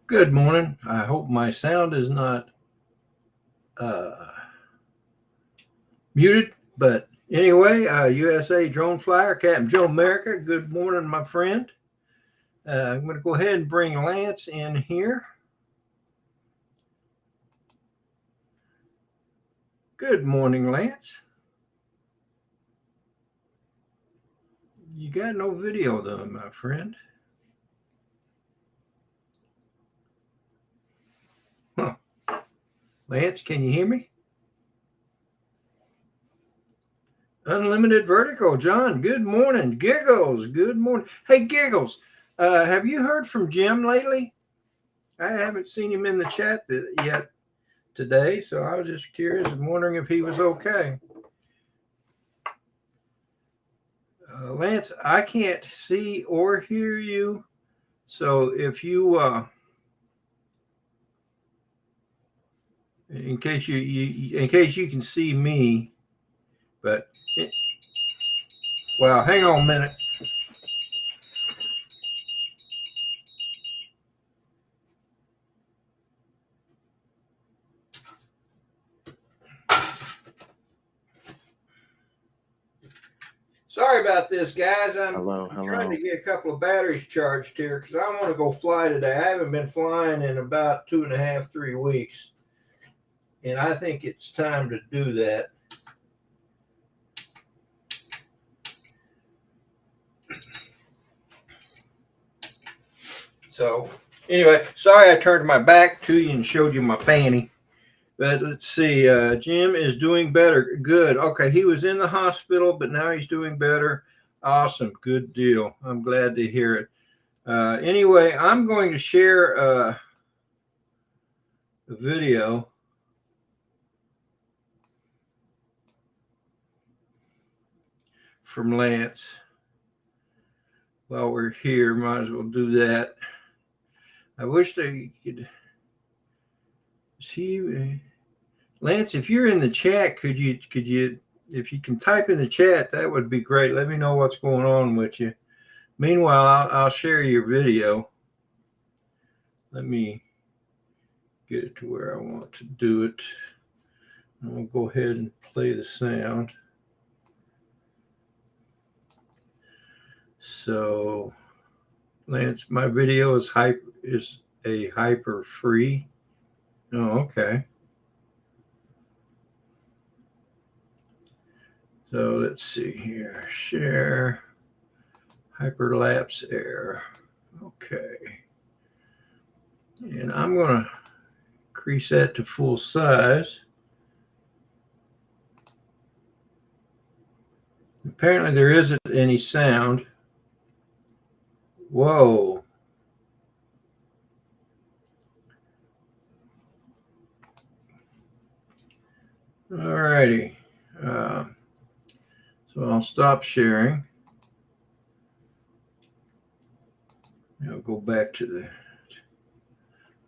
Good morning. I hope my sound is not muted. But anyway, USA Drone Flyer, Captain Joe America. Good morning, my friend. I'm going to go ahead and bring Lance in here. Good morning, Lance. You got no video though, my friend. Huh. Lance, can you hear me? Unlimited Vertical, John. Good morning. Giggles, good morning. Hey, Giggles, have you heard from Jim lately? I haven't seen him in the chat yet today, so I was just curious and wondering if he was okay. Lance, I can't see or hear you, so if you in case you can see me, but well, hang on a minute. Sorry about this, guys. I'm trying to get a couple of batteries charged here because I want to go fly today. I haven't been flying in about 2.5, 3 weeks, and I think it's time to do that. So anyway, sorry I turned my back to you and showed you my fanny. But let's see, Jim is doing better. Good. Okay, he was in the hospital, but now he's doing better. Awesome. Good deal. I'm glad to hear it. Anyway, I'm going to share a video. From Lance. While we're here, might as well do that. I wish they could see. Lance, if you're in the chat, could you, if you can type in the chat, that would be great. Let me know what's going on with you. Meanwhile, I'll share your video. Let me get it to where I want to do it. I'll go ahead and play the sound. So, Lance, my video is a hyper free. Oh, okay. So let's see here. Share hyperlapse air. Okay. And I'm going to increase that to full size. Apparently there isn't any sound. Whoa. All righty. So I'll stop sharing. I'll go back to the...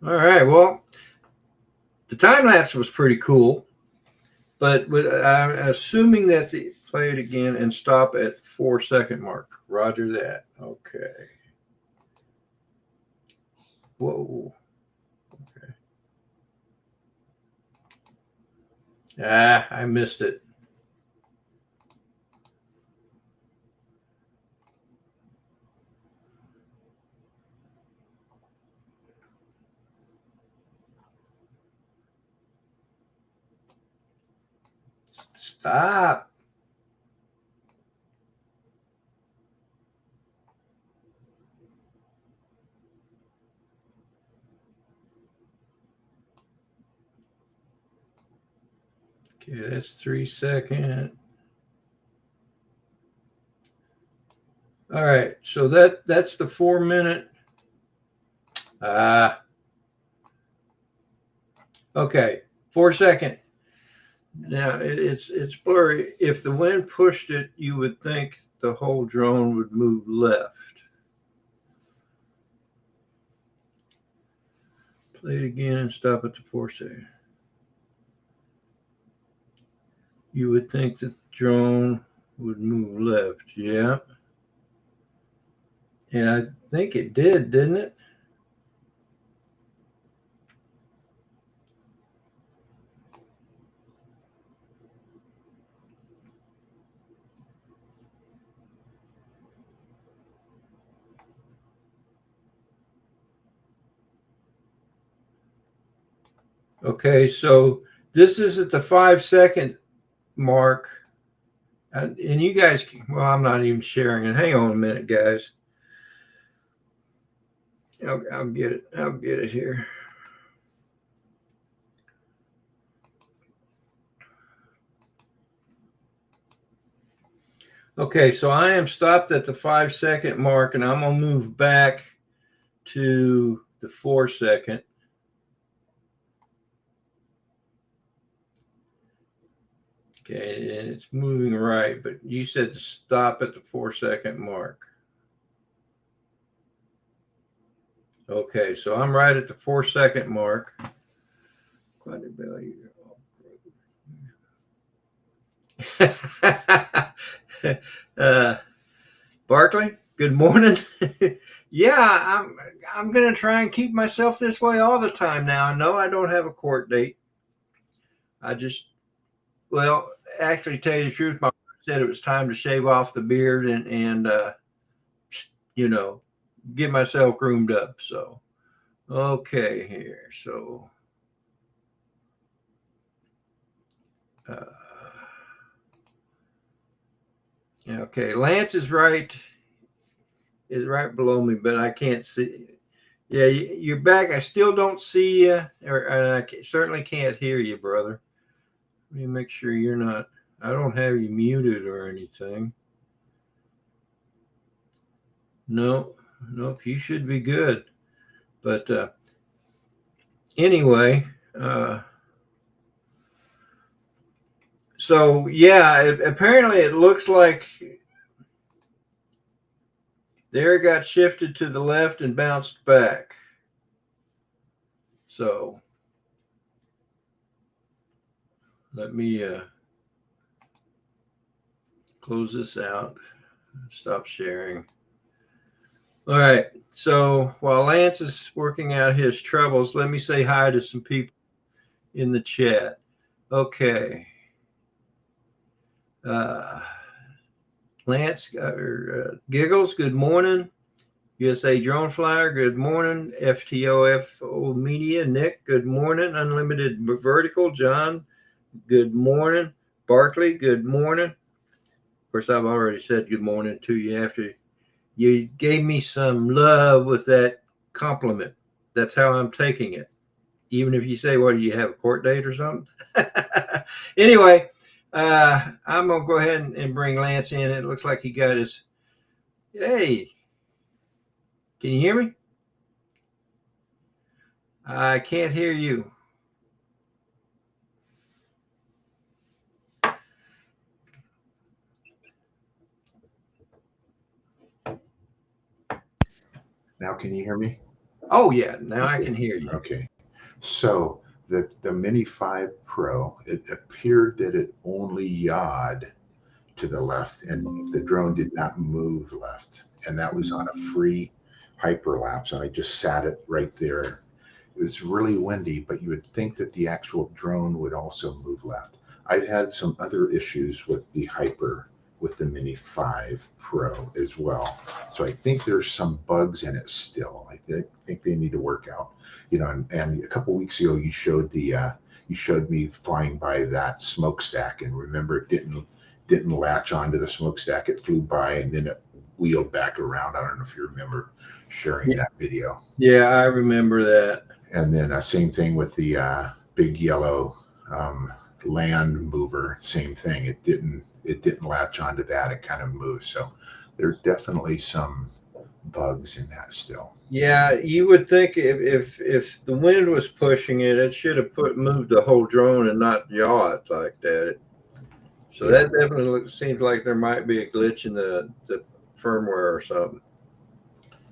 All right, well, the time lapse was pretty cool, but I'm assuming that the play it again and stop at 4-second mark. Roger that. Okay. Whoa. Okay. I missed it. Stop. Okay, that's 3 seconds. All right, so that's the 4-minute. Okay, 4-second. Now it's blurry. If the wind pushed it, you would think the whole drone would move left. Play it again and stop at the 4-second. You would think that the drone would move left. Yeah. And I think it did, didn't it? Okay, so this is at the 5 second mark. And you guys, well, I'm not even sharing it. Hang on a minute, guys. I'll get it. I'll get it here. Okay, so I am stopped at the 5 second mark, and I'm gonna move back to the 4 second. Okay, and it's moving right, but you said to stop at the 4 second mark. Okay, so I'm right at the 4 second mark. uh, Barkley, good morning. Yeah, I'm gonna try and keep myself this way all the time now. I know I don't have a court date. I just, well, actually, tell you the truth, my wife said it was time to shave off the beard and you know, get myself groomed up. So, okay, here. So, uh, okay, Lance is right below me, but I can't see. Yeah, you're back. I still don't see you, and I certainly can't hear you, brother. Let me make sure you're not. I don't have you muted or anything. No, nope. You should be good. But anyway, so yeah, apparently it looks like there got shifted to the left and bounced back. So let me close this out. Stop sharing. All right. So while Lance is working out his troubles, let me say hi to some people in the chat. Okay. Lance Giggles, good morning. USA Drone Flyer, good morning. FTOFO Media, Nick, good morning. Unlimited Vertical, John, good morning. Barkley, good morning. Of course, I've already said good morning to you after you gave me some love with that compliment. That's how I'm taking it. Even if you say, "What do you have a court date or something?" Anyway, I'm gonna go ahead and bring Lance in. It looks like he got his. Hey, can you hear me? I can't hear you. Now, can you hear me? Oh yeah, now I can hear you. Okay. So the Mini 5 Pro, it appeared that it only yawed to the left and the drone did not move left. And that was on a free hyperlapse. And I just sat it right there. It was really windy, but you would think that the actual drone would also move left. I've had some other issues with the hyper with the Mini 5 Pro as well. So I think there's some bugs in it still. I think they need to work out. And a couple weeks ago you showed me flying by that smokestack, and remember it didn't latch onto the smokestack. It flew by and then it wheeled back around. I don't know if you remember sharing that video. Yeah, I remember that. And then same thing with the big yellow um, land mover. Same thing. It didn't latch onto that. It kind of moved. So there's definitely some bugs in that still. Yeah, you would think if the wind was pushing it, it should have moved the whole drone and not yaw it like that. So Yeah. that definitely seems like there might be a glitch in the firmware or something.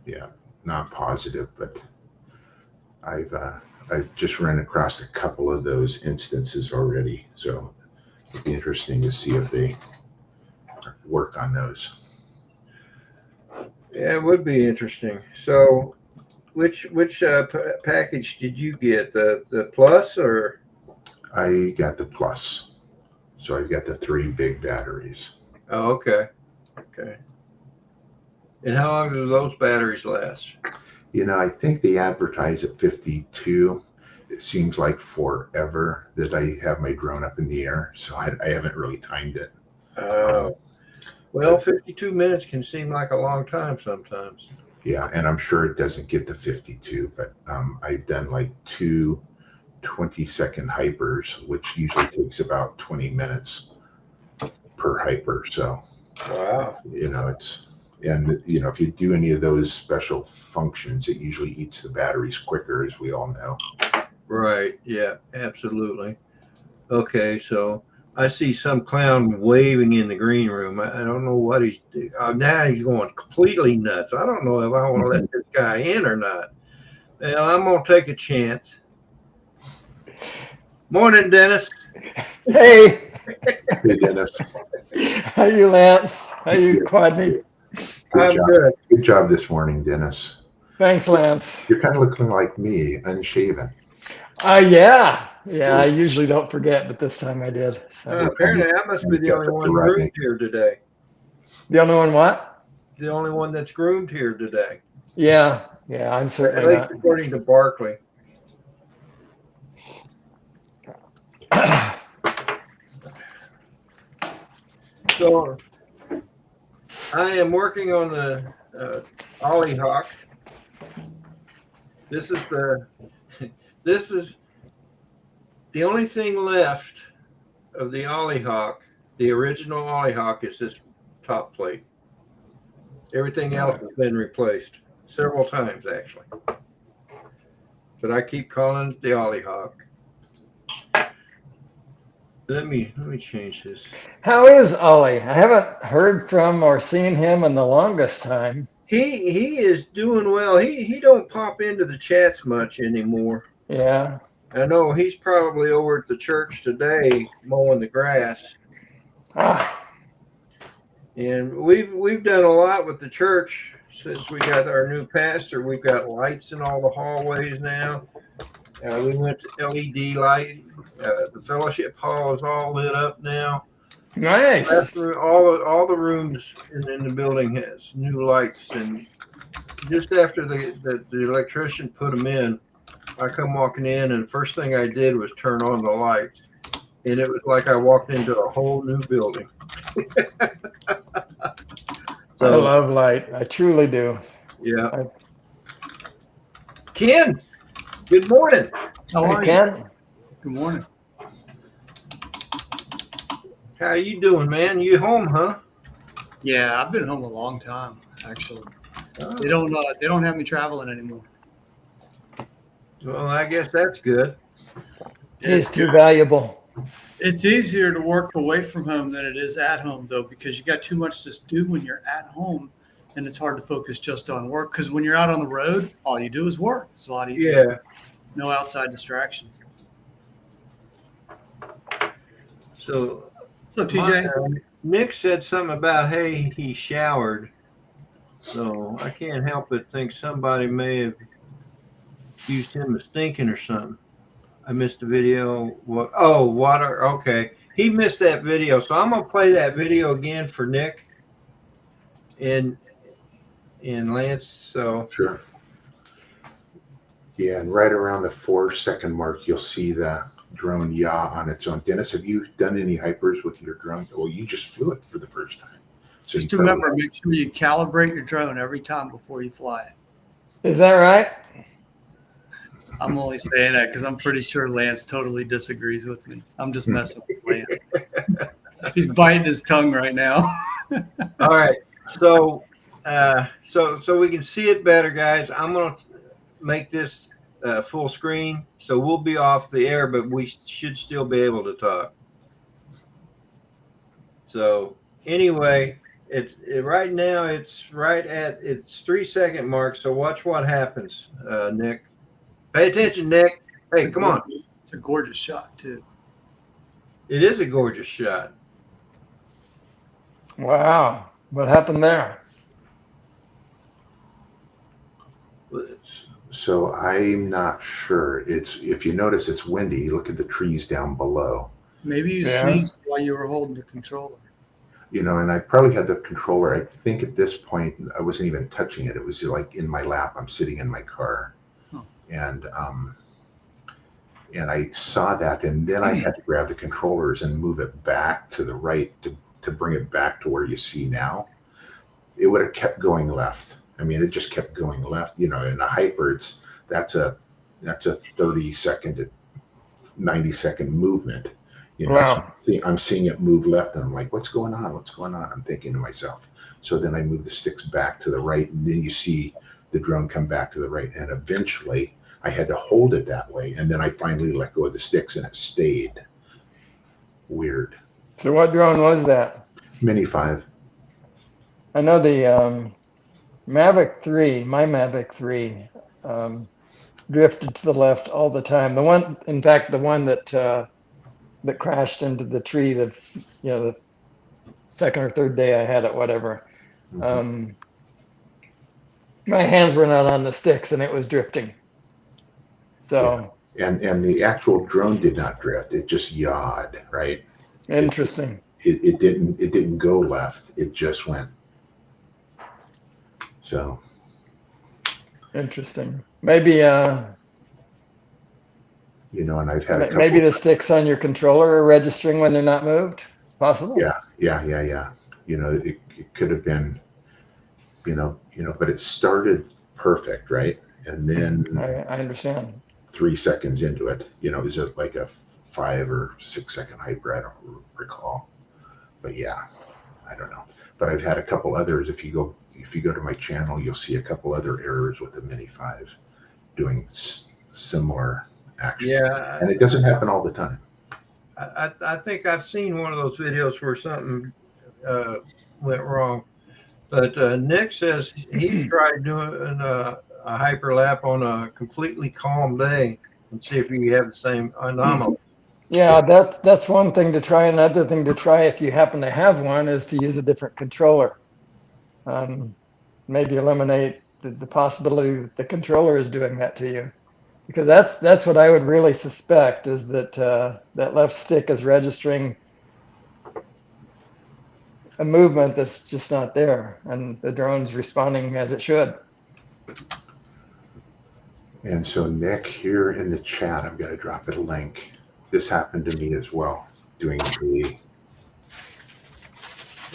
Yeah. Not positive, but I've uh, I've just run across a couple of those instances already. So it'd be interesting to see if they work on those. Yeah, it would be interesting. So, which package did you get? The plus or? I got the plus. So I've got the three big batteries. Oh, okay, okay. And how long do those batteries last? I think they advertise at 52. it seems like forever that I have my drone up in the air, so I haven't really timed it. Well, 52 minutes can seem like a long time sometimes. Yeah, and I'm sure it doesn't get to 52, but I've done like two 20-second hypers, which usually takes about 20 minutes per hyper. So, Wow. if you do any of those special functions, it usually eats the batteries quicker, as we all know. Right. Yeah, absolutely. Okay, so I see some clown waving in the green room. I don't know what he's doing. Now he's going completely nuts. I don't know if I want to let this guy in or not. Well, I'm going to take a chance. Morning, Dennis. Hey, Hey, Dennis. how you, Lance? How you, Quadney? I'm job. good. Good job this morning, Dennis. Thanks, Lance. You're kind of looking like me, unshaven. Yeah. I usually don't forget, but this time I did. So. Apparently, I must be the only one groomed here today. The only one what? The only one that's groomed here today. Yeah, I'm certainly At least not. according to Barkley. So I am working on the Ollie Hawk. This is the only thing left of the Ollie Hawk. The original Ollie Hawk is this top plate. Everything else has been replaced several times, actually. But I keep calling it the Ollie Hawk. Let me change this. How is Ollie? I haven't heard from or seen him in the longest time. He is doing well. He don't pop into the chats much anymore. Yeah. I know he's probably over at the church today mowing the grass. And we've done a lot with the church since we got our new pastor. We've got lights in all the hallways now. We went to LED light. The fellowship hall is all lit up now. Nice. All the rooms in the building has new lights. And just after the electrician put them in, I come walking in, and the first thing I did was turn on the lights. And it was like I walked into a whole new building. I love light. I truly do. Yeah. Ken, good morning. How are Ken? you? Good morning. How you doing, man? You home, huh? Yeah, I've been home a long time, actually. Oh. They don't have me traveling anymore. Well, I guess that's good. He's too valuable. It's easier to work away from home than it is at home, though, because you got too much to do when you're at home, and it's hard to focus just on work. Because when you're out on the road, all you do is work. It's a lot easier. Yeah. No outside distractions. So TJ, Nick said something about, hey, he showered. So I can't help but think somebody may have used him as thinking or something. I missed the video. What? Oh, water. Okay. He missed that video. So I'm going to play that video again for Nick and Lance. So Sure. Yeah, and right around the 4-second mark, you'll see the drone yaw on its own. Dennis, have you done any hypers with your drone? Well, you just flew it for the first time. So just remember, make sure you calibrate your drone every time before you fly it. Is that right? I'm only saying that because I'm pretty sure Lance totally disagrees with me. I'm just messing with Lance. He's biting his tongue right now. All right. So we can see it better, guys. I'm going to make this full screen. So we'll be off the air, but we should still be able to talk. So anyway, right now it's right at its 3-second mark. So watch what happens, Nick. Pay attention, Nick. Hey, come on. It's a gorgeous shot, too. It is a gorgeous shot. Wow. What happened there? So I'm not sure. If you notice, it's windy. Look at the trees down below. Maybe you sneezed while you were holding the controller. And I probably had the controller. I think at this point, I wasn't even touching it. It was like in my lap. I'm sitting in my car. And And I saw that, and then I had to grab the controllers and move it back to the right to bring it back to where you see now. It would have kept going left. I mean, it just kept going left. You know, in a hyper, that's a 30-second to 90-second movement. You know, Wow. so I'm seeing it move left, and I'm like, what's going on? What's going on? I'm thinking to myself. So then I move the sticks back to the right, and then you see the drone come back to the right. And eventually I had to hold it that way. And then I finally let go of the sticks, and it stayed. Weird. So what drone was that? Mini 5. I know the Mavic 3, my Mavic 3, drifted to the left all the time. The one, in fact, the one that crashed into the tree, the second or third day I had it, whatever. Mhm. My hands were not on the sticks and it was drifting. So And the actual drone did not drift. It just yawed, right? interesting. It didn't go left. It just went. So Interesting. Maybe you know, and I've had a couple. maybe the sticks on your controller are registering when they're not moved. It's possible. Yeah. You know, it could have been, but it started perfect, right? And then I understand. 3 seconds into it, is it like a 5 or 6 second hyper? I don't recall, but yeah, I don't know. But I've had a couple others. If you go to my channel, you'll see a couple other errors with the Mini 5 doing similar action. Yeah, and it doesn't happen all the time. I think I've seen one of those videos where something went wrong. But Nick says he tried doing a hyperlap on a completely calm day and see if you have the same anomaly. Yeah, that's one thing to try. Another thing to try, if you happen to have one, is to use a different controller. Maybe eliminate the possibility that the controller is doing that to you, because that's what I would really suspect, is that that left stick is registering a movement that's just not there, and the drone's responding as it should. And so Nick, here in the chat, I'm going to drop it a link. This happened to me as well, doing a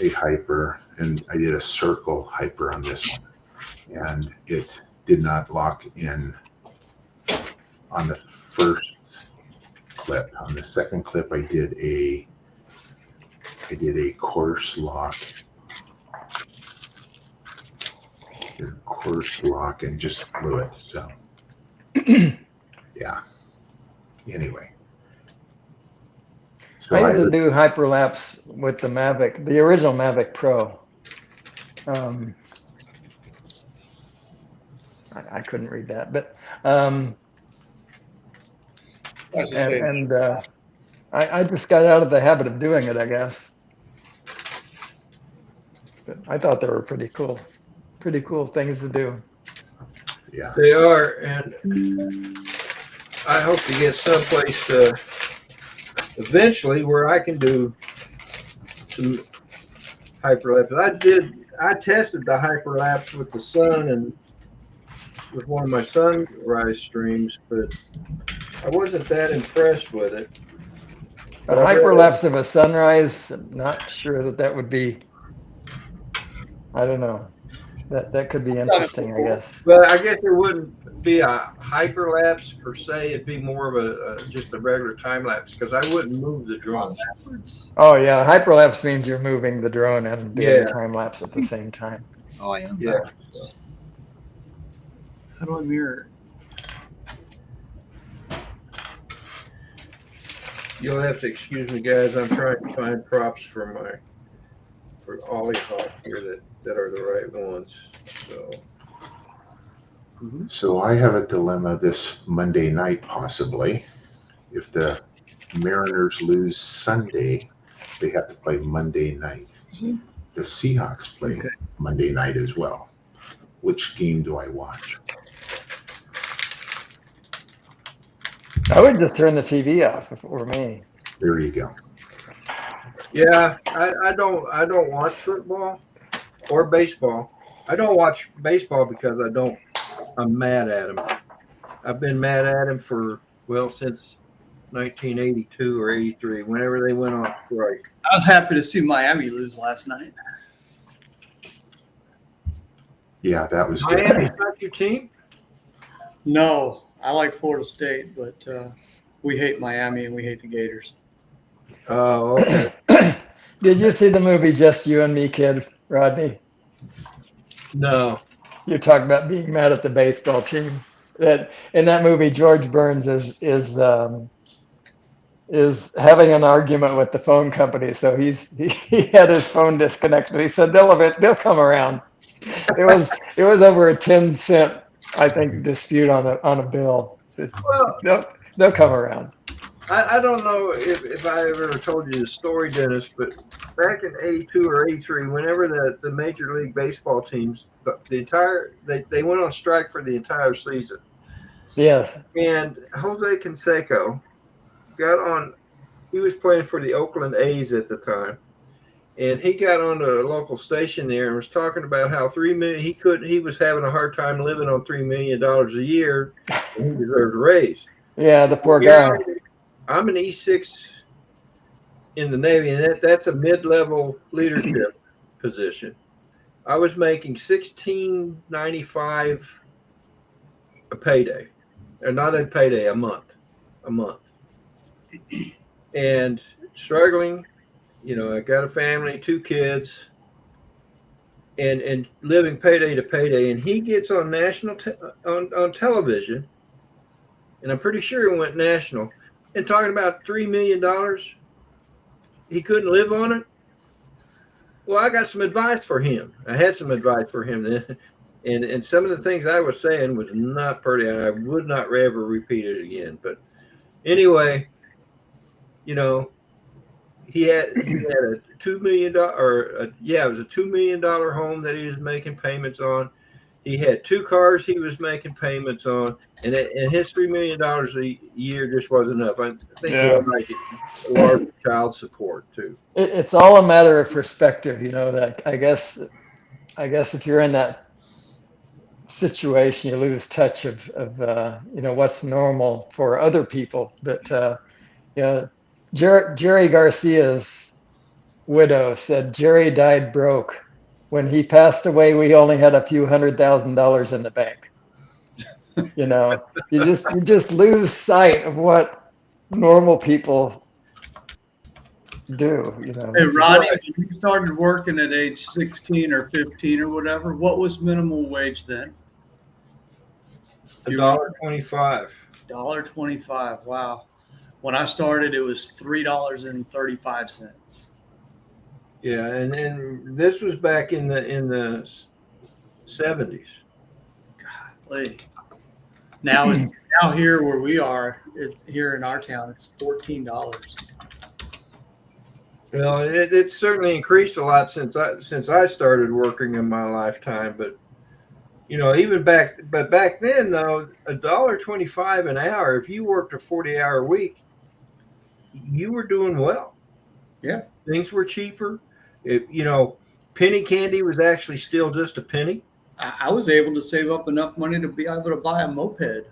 hyper, and I did a circle hyper on this one, and it did not lock in on the first clip. On the second clip, I did a course lock. And just flew it. So yeah. Anyway. So I used to do hyperlapse with the Mavic, the original Mavic Pro. I couldn't read that, but I just got out of the habit of doing it, I guess. But I thought they were pretty cool things to do. Yeah, they are, and I hope to get someplace eventually where I can do some hyperlapse. I tested the hyperlapse with the sun and with one of my sunrise streams, but I wasn't that impressed with it. A hyperlapse of a sunrise, I'm not sure that would be, I don't know. That could be interesting, I guess. But I guess it wouldn't be a hyperlapse per se. It'd be more of just a regular time lapse, because I wouldn't move the drone backwards. Oh yeah, hyperlapse means you're moving the drone and doing Yeah. a time lapse at the same time. Oh, I am. Yeah. How do I mirror? You'll have to excuse me, guys. I'm trying to find props for Ollie Hawk here that are the right ones. So I have a dilemma this Monday night, possibly. If the Mariners lose Sunday, they have to play Monday night. The Seahawks play Monday night as well. Which game do I watch? I would just turn the TV off if it were me. There you go. Yeah, I don't watch football or baseball. I don't watch baseball because I'm mad at him. I've been mad at him since 1982 or 83, whenever they went on strike. I was happy to see Miami lose last night. Yeah, that was good. Miami's not your team? No, I like Florida State, but we hate Miami and we hate the Gators. Oh, okay. Did you see the movie Just You and Me, Kid, Rodney? No. You're talking about being mad at the baseball team. That in that movie, George Burns is having an argument with the phone company. So he had his phone disconnected. He said they'll come around. It was over a 10-cent, I think, dispute on a bill. So Well, they'll come around. I don't know if I ever told you the story, Dennis, but back in 82 or 83, whenever the Major League Baseball teams, they went on strike for the entire season. Yes. And Jose Canseco he was playing for the Oakland A's at the time. And he got on a local station there and was talking about how $3 million, he was having a hard time living on $3 million a year, and he deserved a raise. Yeah, the poor guy. I'm an E6 in the Navy, and that's a mid-level leadership position. I was making $16.95 a payday, or not a payday, a month, and struggling. I got a family, 2 kids, and living payday to payday. And he gets on national on television, and I'm pretty sure it went national, and talking about $3 million. He couldn't live on it. Well, I got some advice for him. I had some advice for him then. And some of the things I was saying was not pretty. I would not ever repeat it again. But anyway, he had a $2 million, it was a $2 million home that he was making payments on. He had 2 cars he was making payments on, and his $3 million a year just wasn't enough. I think he had like a large child support too. It's all a matter of perspective, that I guess if you're in that situation, you lose touch of what's normal for other people. But Jerry Garcia's widow said Jerry died broke. When he passed away, we only had a few $100,000 in the bank. You just lose sight of what normal people do. Hey, Rodney, when you started working at age 16 or 15 or whatever, what was minimum wage then? $1.25. $1.25. Wow. When I started, it was $3.35. Yeah, and this was back in the 70s. Golly. Now here where we are, here in our town, it's $14. Well, it certainly increased a lot since I started working in my lifetime. But even back then though, $1.25 an hour. If you worked a 40-hour week, you were doing well. Yeah, things were cheaper. Penny candy was actually still just a penny. I was able to save up enough money to be able to buy a moped.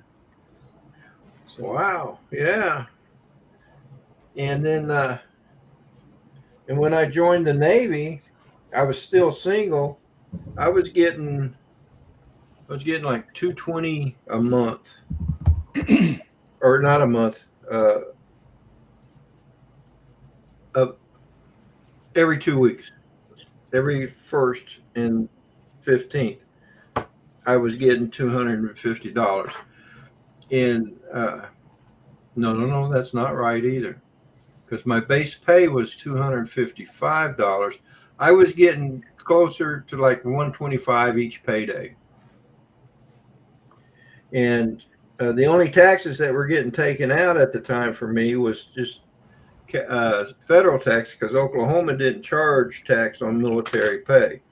So. Wow. Yeah. And then, and when I joined the Navy, I was still single. I was getting like $220 a month, or not a month, every 2 weeks, every 1st and 15th, I was getting $250. And no, that's not right either, because my base pay was $255. I was getting closer to like $125 each payday. And the only taxes that were getting taken out at the time for me was just federal tax, because Oklahoma didn't charge tax on military pay.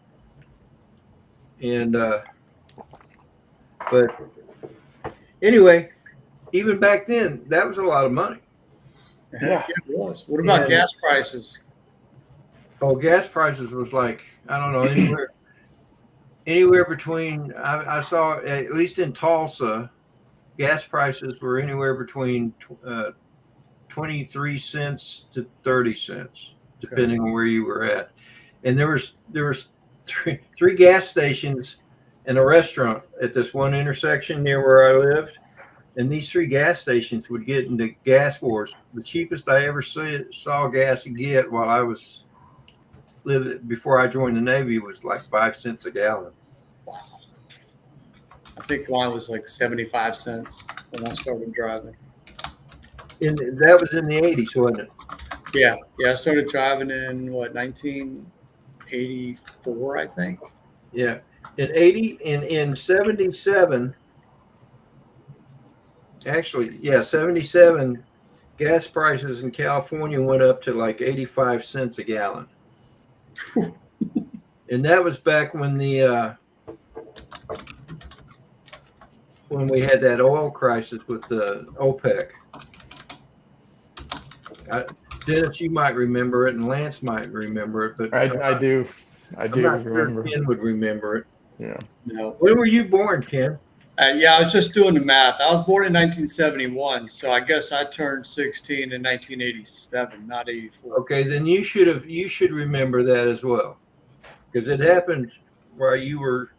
And but anyway, even back then, that was a lot of money. Yeah, it was. What about gas prices? Oh, gas prices was like, I don't know, anywhere between, I saw, at least in Tulsa, gas prices were anywhere between 23 cents to 30 cents, depending on where you were at. And there was three gas stations and a restaurant at this one intersection near where I lived. And these three gas stations would get into gas wars. The cheapest I ever saw gas get while I was living before I joined the Navy was like 5 cents a gallon. Wow. I think mine was like 75 cents when I started driving. And that was in the 80s, wasn't it? Yeah. I started driving in 1984, I think. Yeah. In 77, actually, 77, gas prices in California went up to like 85 cents a gallon. And that was back when when we had that oil crisis with the OPEC. Dennis, you might remember it, and Lance might remember it, but I do I'm not sure remember. Ken would remember it. Yeah. No. When were you born, Ken? Yeah, I was just doing the math. I was born in 1971, so I guess I turned 16 in 1987, not 84. Okay, then you should remember that as well, because it happened while you were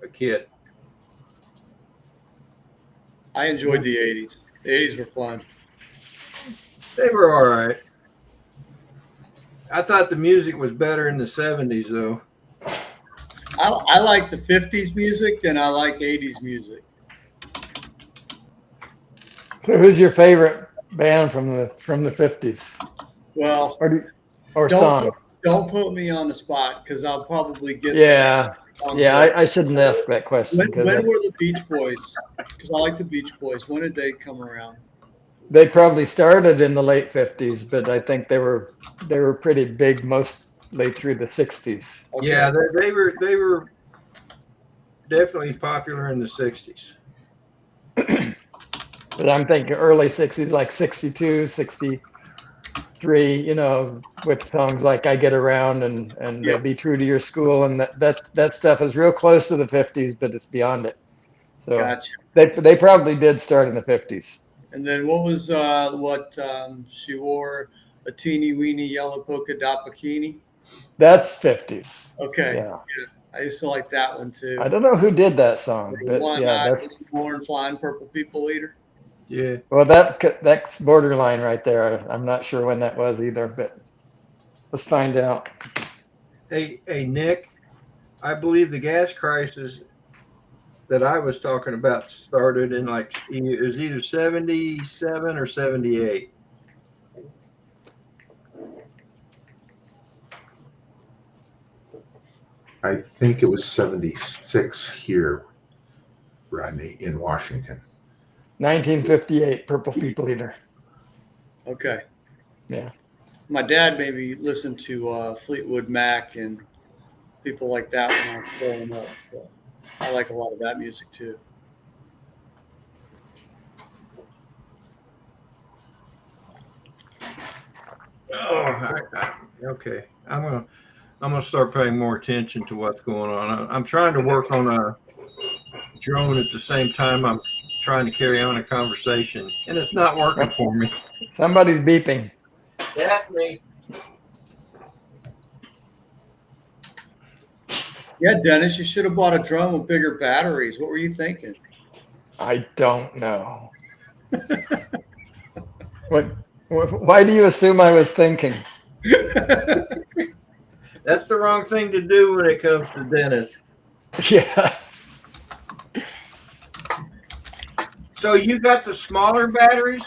a kid. I enjoyed the 80s. The 80s were fun. They were all right. I thought the music was better in the 70s, though. I like the 50s music and I like 80s music. So who's your favorite band from the 50s? Well, or song? Don't put me on the spot because I'll probably get I shouldn't ask that question. When were the Beach Boys? Because I like the Beach Boys. When did they come around? They probably started in the late 50s, but I think they were pretty big mostly through the 60s. Okay. Yeah, they were definitely popular in the 60s. But I'm thinking early 60s, like 62, 63, with songs like I Get Around and Be True to Your School. And that stuff is real close to the 50s, but it's beyond it. So Gotcha. They probably did start in the 50s. And then what was she wore a teeny weeny yellow polka dot bikini? That's 50s. Okay. Yeah. I used to like that one too. I don't know who did that song, but that's Born Flying Purple People Eater. Yeah. Well, that's borderline right there. I'm not sure when that was either, but let's find out. Hey, Nick, I believe the gas crisis that I was talking about started in it was either 77 or 78. I think it was 76 here, Rodney, in Washington. 1958, Purple People Eater. Okay. Yeah. My dad maybe listened to Fleetwood Mac and people like that when I was growing up. So I like a lot of that music too. Okay. I'm gonna start paying more attention to what's going on. I'm trying to work on a drone at the same time I'm trying to carry on a conversation, and it's not working for me. Somebody's beeping. That's me. Yeah, Dennis, you should have bought a drone with bigger batteries. What were you thinking? I don't know. Why do you assume I was thinking? That's the wrong thing to do when it comes to Dennis. Yeah. So you got the smaller batteries?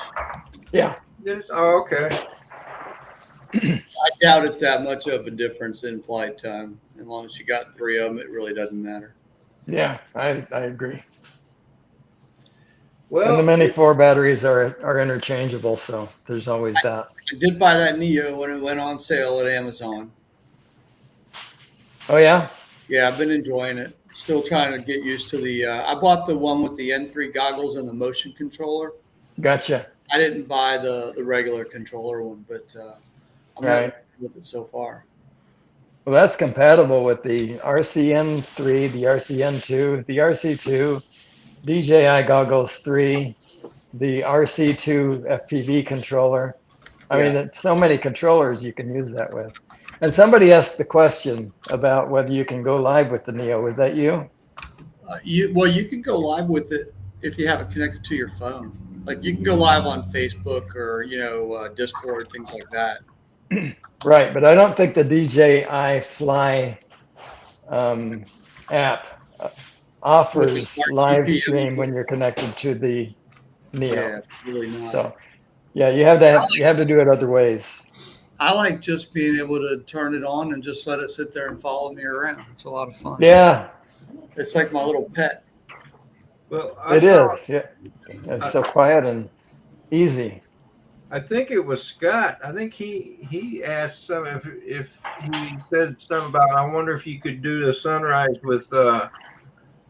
Yeah. Oh, okay. I doubt it's that much of a difference in flight time. As long as you got 3 of them, it really doesn't matter. Yeah, I agree. Well, and the Mini 4 batteries are interchangeable, so there's always that. I did buy that Neo when it went on sale at Amazon. Oh, yeah? Yeah, I've been enjoying it. Still trying to get used to the I bought the one with the N3 goggles and the motion controller. Gotcha. I didn't buy the regular controller one, but I'm happy with it so far. Well, that's compatible with the RCN3, the RCN2, the RC2, DJI goggles 3, the RC2 FPV controller. I mean, there's so many controllers you can use that with. And somebody asked the question about whether you can go live with the Neo. Was that you? You can go live with it if you have it connected to your phone. Like you can go live on Facebook or Discord, things like that. Right, but I don't think the DJI Fly app offers live stream when you're connected to the Neo. Yeah, really not. So, yeah, you have to do it other ways. I like just being able to turn it on and just let it sit there and follow me around. It's a lot of fun. Yeah, It's like my little pet. Well, it is. Yeah, it's so quiet and easy. I think it was Scott. I think he asked some if he said something about. I wonder if you could do the sunrise with the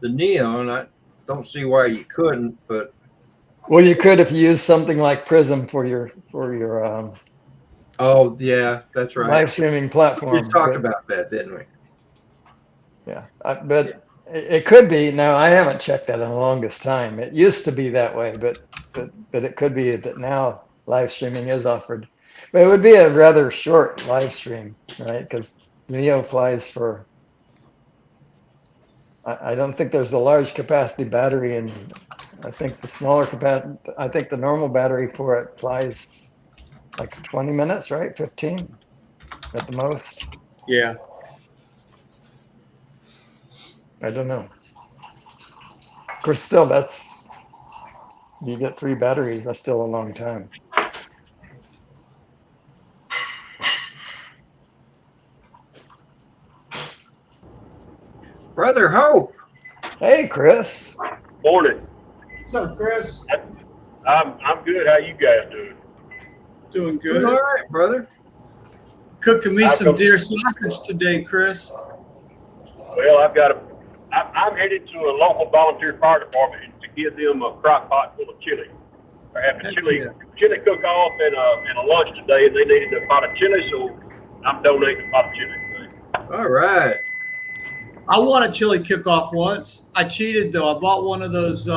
Neo, and I don't see why you couldn't. But well, you could if you use something like Prism for your oh yeah, that's right. live streaming platform. We just talked about that, didn't we? Yeah, but it could be. Now I haven't checked that in the longest time. It used to be that way, but it could be that now live streaming is offered. But it would be a rather short live stream, right? Because Neo flies for. I don't think there's a large capacity battery, and I think the smaller capacity. I think the normal battery for it flies like 20 minutes, right? 15 at the most. Yeah. I don't know. Of course, still you get 3 batteries. That's still a long time. Brother Hope. Hey, Chris. Morning. What's up, Chris? I'm good. How you guys doing? Doing good. All right, brother. Cooking me some deer sausage today, Chris. Well, I'm headed to a local volunteer fire department to give them a crock pot full of chili. They're having chili cook-off and a lunch today, and they needed a pot of chili, so I'm donating a pot of chili today. All right. I won a chili cook-off once. I cheated though. I bought one of those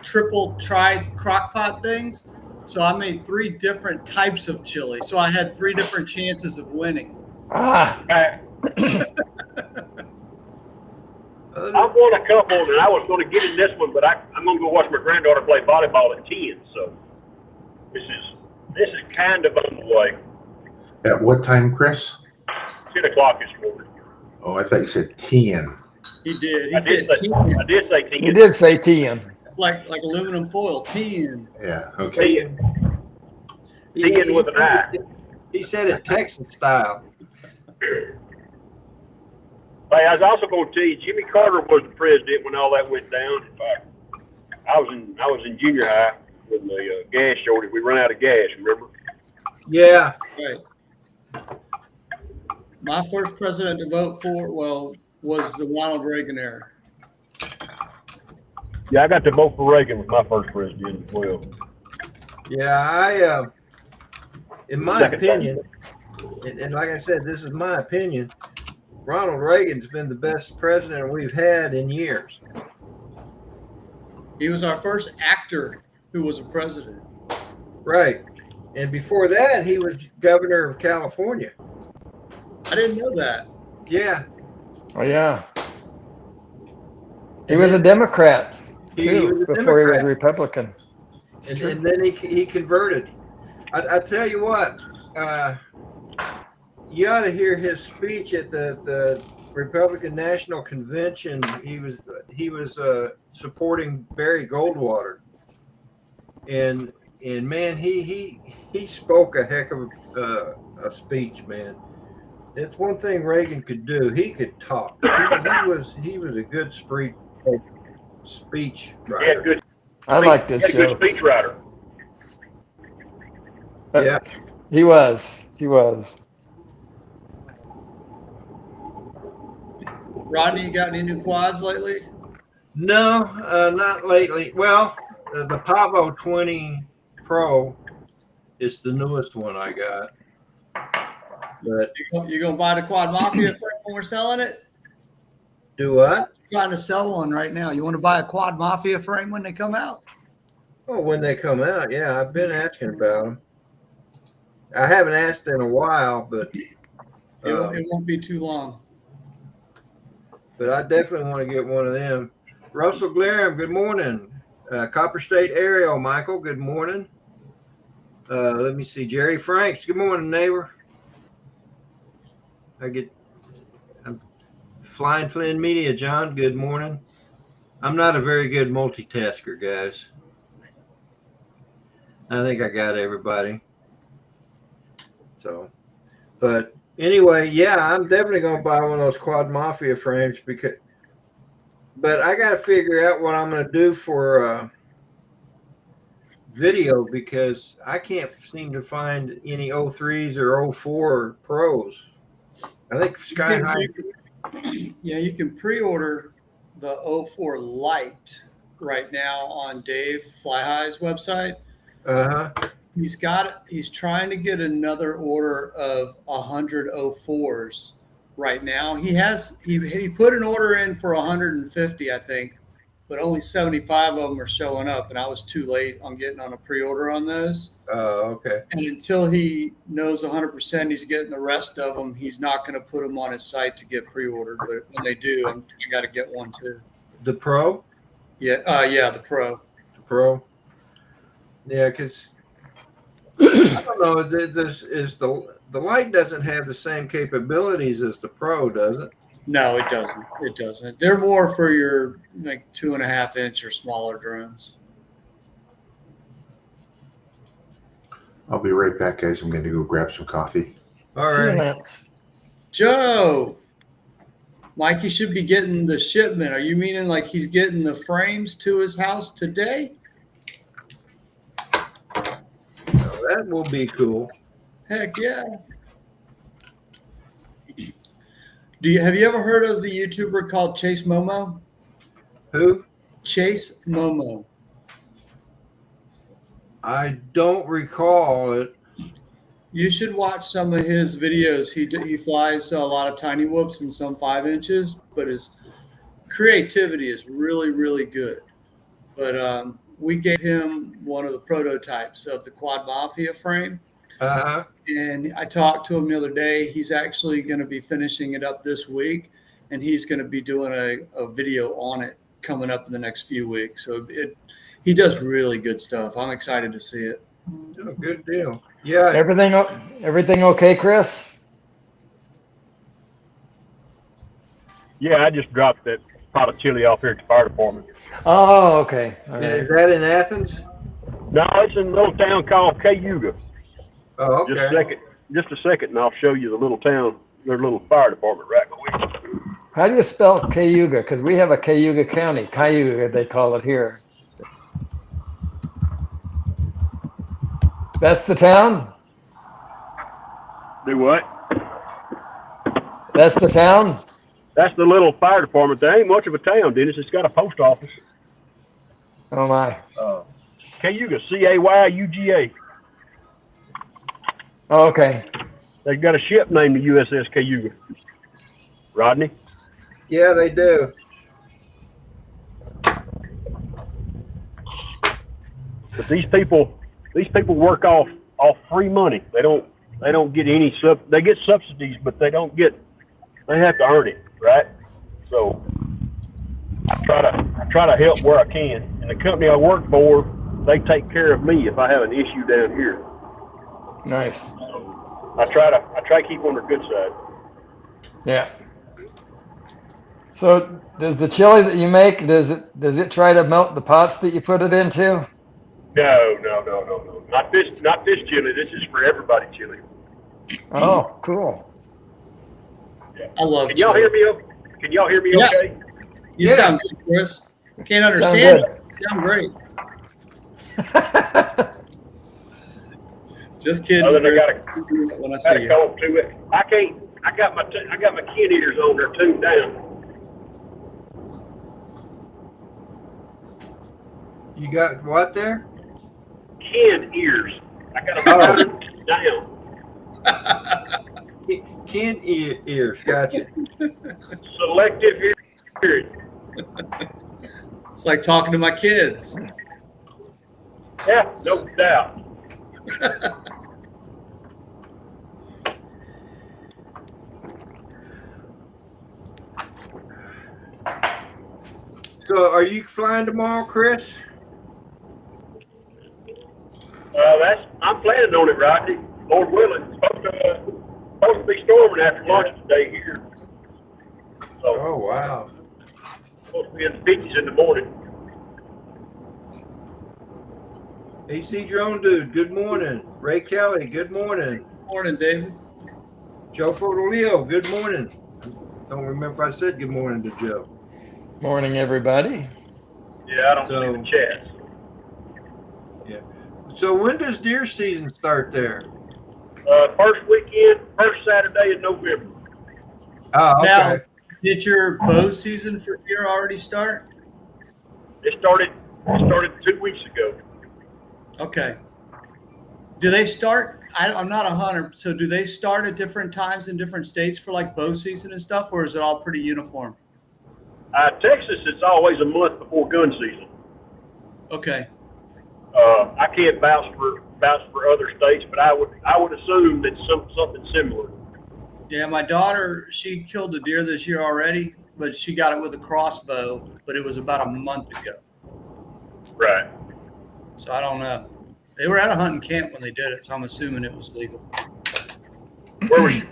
triple tri crock pot things. So I made 3 different types of chili. So I had 3 different chances of winning. Ah. I won a couple, and I was going to get in this one, but I'm going to go watch my granddaughter play volleyball at 10. So this is kind of on the way. At what time, Chris? 10 o'clock this morning. Oh, I thought you said 10. He did. I did say 10. You did say 10. It's like aluminum foil. 10. Yeah, okay. 10 with an I. He said it Texas style. Hey, I was also going to tell you, Jimmy Carter was the president when all that went down. In fact, I was in junior high when the gas shortage. We ran out of gas. Remember? Yeah. Right. My first president to vote for, was the Ronald Reagan era. Yeah, I got to vote for Reagan with my first president as well. Yeah, in my opinion, and like I said, this is my opinion, Ronald Reagan's been the best president we've had in years. He was our first actor who was a president. Right. And before that, he was governor of California. I didn't know that. Yeah. Oh, yeah. He was a Democrat, too, before he was a Republican. And then he converted. I tell you what, you ought to hear his speech at the Republican National Convention. He was supporting Barry Goldwater, and man, he spoke a heck of a speech, man. It's one thing Reagan could do. He could talk. He was a good speech writer. Yeah, good. I like this show. Good speech writer. Yeah, he was. Rodney, you got any new quads lately? no, not lately. Well, the Pavo 20 Pro is the newest one I got. But You gonna buy the Quad Mafia frame when we're selling it? do what? Trying to sell one right now. You want to buy a Quad Mafia frame when they come out? Oh, when they come out, yeah, I've been asking about them. I haven't asked in a while, but It won't be too long. I definitely want to get one of them. Russell Glarham, good morning. Copper State Ariel, Michael, good morning. Let me see, Jerry Franks, good morning, neighbor. I'm Flying Flynn Media, John, good morning. I'm not a very good multitasker, guys. I think I got everybody. So, but anyway, yeah, I'm definitely going to buy one of those Quad Mafia frames but I got to figure out what I'm going to do for video because I can't seem to find any 03s or 04 Pros. I think Sky High. Yeah, you can pre-order the 04 Lite right now on Dave Fly High's website. He's trying to get another order of 100 04s right now. He put an order in for 150, I think, but only 75 of them are showing up, and I was too late on getting on a pre-order on those. Okay. And until he knows 100% he's getting the rest of them, he's not going to put them on his site to get pre-ordered. But when they do, I got to get one too. The Pro? Yeah, the Pro. The Pro. Yeah, because I don't know. The Lite doesn't have the same capabilities as the Pro, does it? No, it doesn't. It doesn't. They're more for your like 2.5 inch or smaller drones. I'll be right back, guys. I'm going to go grab some coffee. All right. Joe, Mikey should be getting the shipment. Are you meaning like he's getting the frames to his house today? Oh, that will be cool. Heck yeah. Have you ever heard of the YouTuber called Chase Momo? Who? Chase Momo. I don't recall it. You should watch some of his videos. He flies a lot of tiny whoops and some 5 inches, but his creativity is really, really good. But we gave him one of the prototypes of the Quad Mafia frame. And I talked to him the other day. He's actually going to be finishing it up this week, and he's going to be doing a video on it coming up in the next few weeks. So he does really good stuff. I'm excited to see it. Oh, good deal. Yeah. Everything okay, Chris? Yeah, I just dropped that pot of chili off here at the fire department. Oh, okay. All right. Is that in Athens? No, it's in a little town called Cayuga. Oh, okay. Just a second, and I'll show you the little town, their little fire department right quick. How do you spell Cayuga? Because we have a Cayuga County. Cayuga, they call it here. That's the town? Do what? That's the town? That's the little fire department. There ain't much of a town, Dennis. It's got a post office. Oh, my. Cayuga, Cayuga. Oh, okay. They've got a ship named the USS Cayuga. Rodney? Yeah, they do. But these people work off free money. They don't get any they get subsidies, but they have to earn it, right? So I try to help where I can. And the company I work for, they take care of me if I have an issue down here. Nice. So I try to keep on the good side. Yeah. So does the chili that you make, does it try to melt the pots that you put it into? No. Not this chili. This is for everybody chili. Oh, cool. Yeah. I love Can y'all hear me? Can y'all hear me okay? You sound good, Chris. I can't understand it. You sound great. Just kidding. Other than I when I got see a cold to it. I got my kin eaters on there tuned down. You got what there? Kin ears. I got them tuned down. Kin ears. Gotcha. Selective hearing. It's like talking to my kids. Yeah, no doubt. So, are you flying tomorrow, Chris? I'm planning on it, Rodney. Lord willing, it's supposed to be storming after lunch today here. So, Oh, wow. supposed to be in the 50s in the morning. AC Drone Dude, good morning. Ray Kelly, good morning. Morning, David. Joe Fodolio, good morning. Don't remember if I said good morning to Joe. Morning, everybody. Yeah, I don't So- see the chats. So when does deer season start there? First weekend, first Saturday in November. Oh, okay. Now, did your bow season for deer already start? It started 2 weeks ago. Okay. Do they start? I'm not a hunter, so do they start at different times in different states for like bow season and stuff, or is it all pretty uniform? Texas, it's always a month before gun season. Okay. I can't vouch for other states, but I would assume that something similar. Yeah, my daughter, she killed a deer this year already, but she got it with a crossbow, but it was about a month ago. Right. So I don't know. They were at a hunting camp when they did it, so I'm assuming it was legal.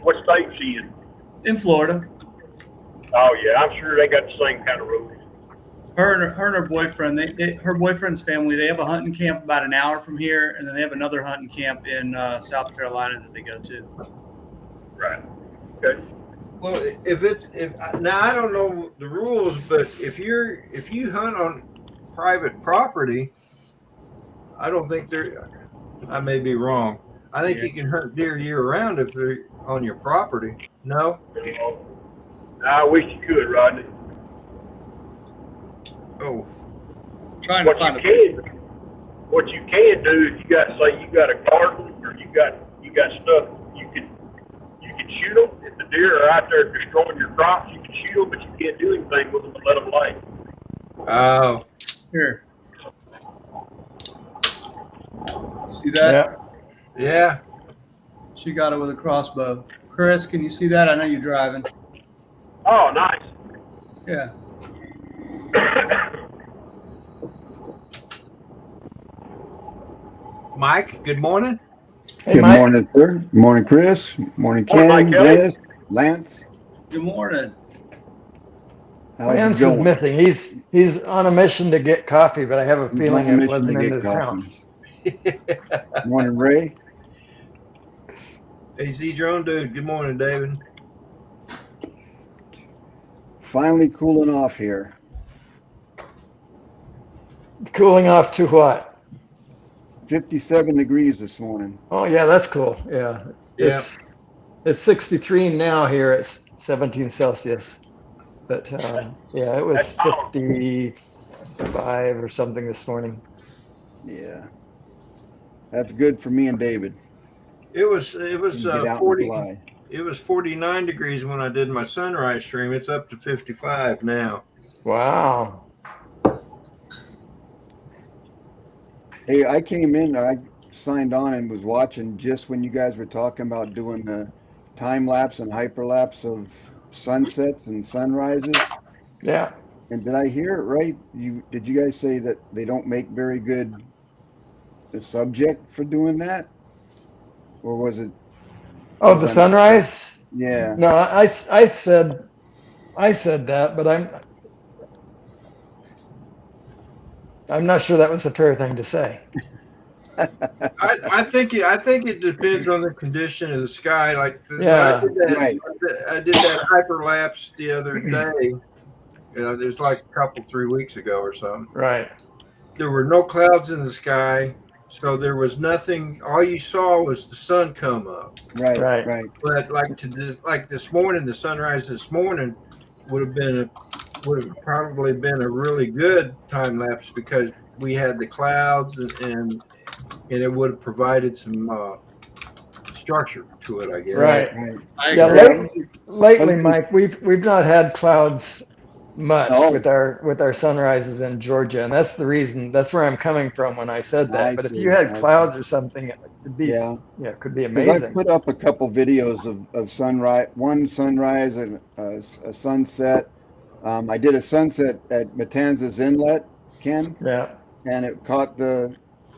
What state is she in? In Florida, Oh yeah, I'm sure they got the same kind of rules. her and her boyfriend, her boyfriend's family, they have a hunting camp about an hour from here, and then they have another hunting camp in South Carolina that they go to. Right. Okay. Well, now I don't know the rules, but if you hunt on private property, I don't think I may be wrong. I think you can hunt deer year round if they're on your property. No? I wish you could, Rodney. Oh, Trying to What find you can do if you got a garden or you got stuff you can shoot them. If the deer are out there destroying your crops, you can shoot them, but you can't do anything with them to let them lay. oh, here. See that? yeah. She got it with a crossbow. Chris, can you see that? I know you're driving. Oh, nice. Yeah. Mike, good morning. Hey, Good Mike. morning, sir. Good morning, Chris. Morning, Morning, Mike Ken, Kelly. Dennis, Lance. Good morning. How's Lance it going? is missing. He's on a mission to get coffee, but I have a He's feeling on a it mission wasn't to in get his coffee. house. Morning, Ray. AC Drone Dude, good morning, David. Finally cooling off here. Cooling off to what? 57 degrees this morning. Oh yeah, that's cool. Yeah. Yeah. It's 63 now here at 17 Celsius. But yeah, it was That's awesome. 55 or something this morning. Yeah. That's good for me and David. It was We can get out and 40. fly. It was 49 degrees when I did my sunrise stream. It's up to 55 now. Wow. Hey, I came in, I signed on and was watching just when you guys were talking about doing the time lapse and hyperlapse of sunsets and sunrises. Yeah. And did I hear it right? Did you guys say that they don't make very good the subject for doing that? Or was it? Oh, the sunrise? Yeah. No, I said that, but I'm not sure that was a fair thing to say. I think it depends on the condition of the sky. Like Yeah. Right. I did that hyperlapse the other day. There's like a couple 3 weeks ago or something. Right. There were no clouds in the sky, so there was nothing. All you saw was the sun come up. Right. Right. Right. But like this morning, the sunrise this morning would have probably been a really good time lapse because we had the clouds and it would have provided some structure to it, I guess. Right. Right. I Yeah. agree. Lately, Mike, we've not had clouds much Oh. with our sunrises in Georgia, and that's the reason. That's where I'm coming from when I said that. I But if see. you had I see. clouds or something, it could be Yeah. it could be Because I amazing. put up a couple videos of sunrise, one sunrise and a sunset. I did a sunset at Matanzas Inlet, Ken, Yeah. and it caught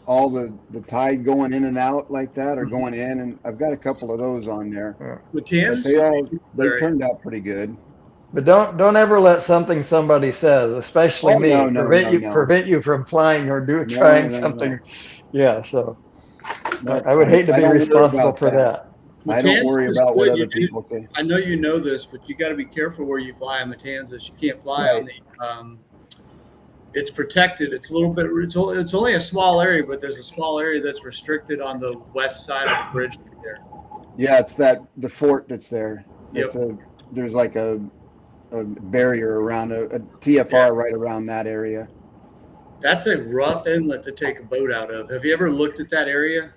all the tide going in and out like that, or Mhm. going in, and I've got a couple of those on there. But Matanzas they is a all beautiful they area. turned out pretty good. But don't ever let something somebody says, especially Oh, me, no, no, no, no. prevent you from flying or No, trying no, something. no. Yeah, so No, I would hate to I be don't worry responsible about for that. that. I don't worry Matanzas is about what good. other You do- people say. I know you know this, but you got to be careful where you fly in Matanzas. You can't fly on the. It's protected. It's a little bit. It's only a small area, but there's a small area that's restricted on the west side of the bridge right there. Yeah, it's the fort that's there. Yep. There's like a barrier around a TFR right around that area. That's a rough inlet to take a boat out of. Have you ever looked at that area?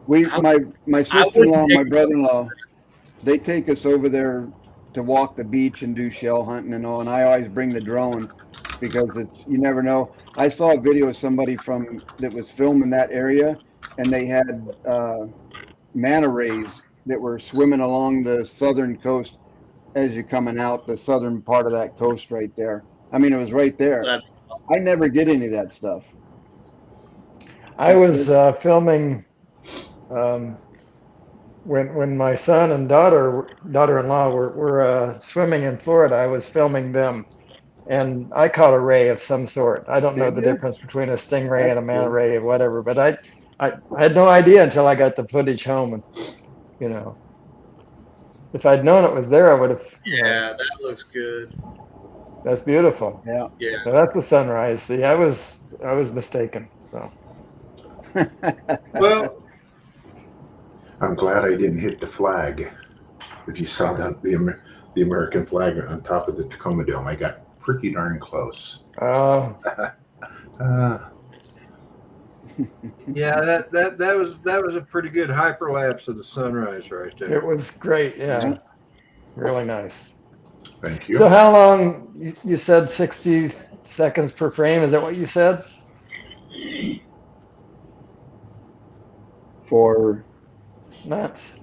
My sister-in-law and my brother-in-law, they take us over there to walk the beach and do shell hunting and all, and I always bring the drone because you never know. I saw a video of somebody that was filming that area, and they had manta rays that were swimming along the southern coast as you're coming out the southern part of that coast right there. I mean, it was right there. I never get any of that stuff. I was filming when my son and daughter-in-law were swimming in Florida. I was filming them, and I caught a ray of some sort. I don't know Did the you? difference between a stingray and a That's manta cool. ray or whatever, but I had no idea until I got the footage home, and if I'd known it was there, I would have. Yeah, that looks good. That's beautiful. Yeah. Yeah. So that's a sunrise. See, I was mistaken. So Well, I'm glad I didn't hit the flag. If you saw the American flag on top of the Tacoma Dome, I got pretty darn close. yeah, that was a pretty good hyperlapse of the sunrise right there. it was great. Yeah, really nice. Thank you. So how long? You said 60 seconds per frame. Is that what you said? For Nuts.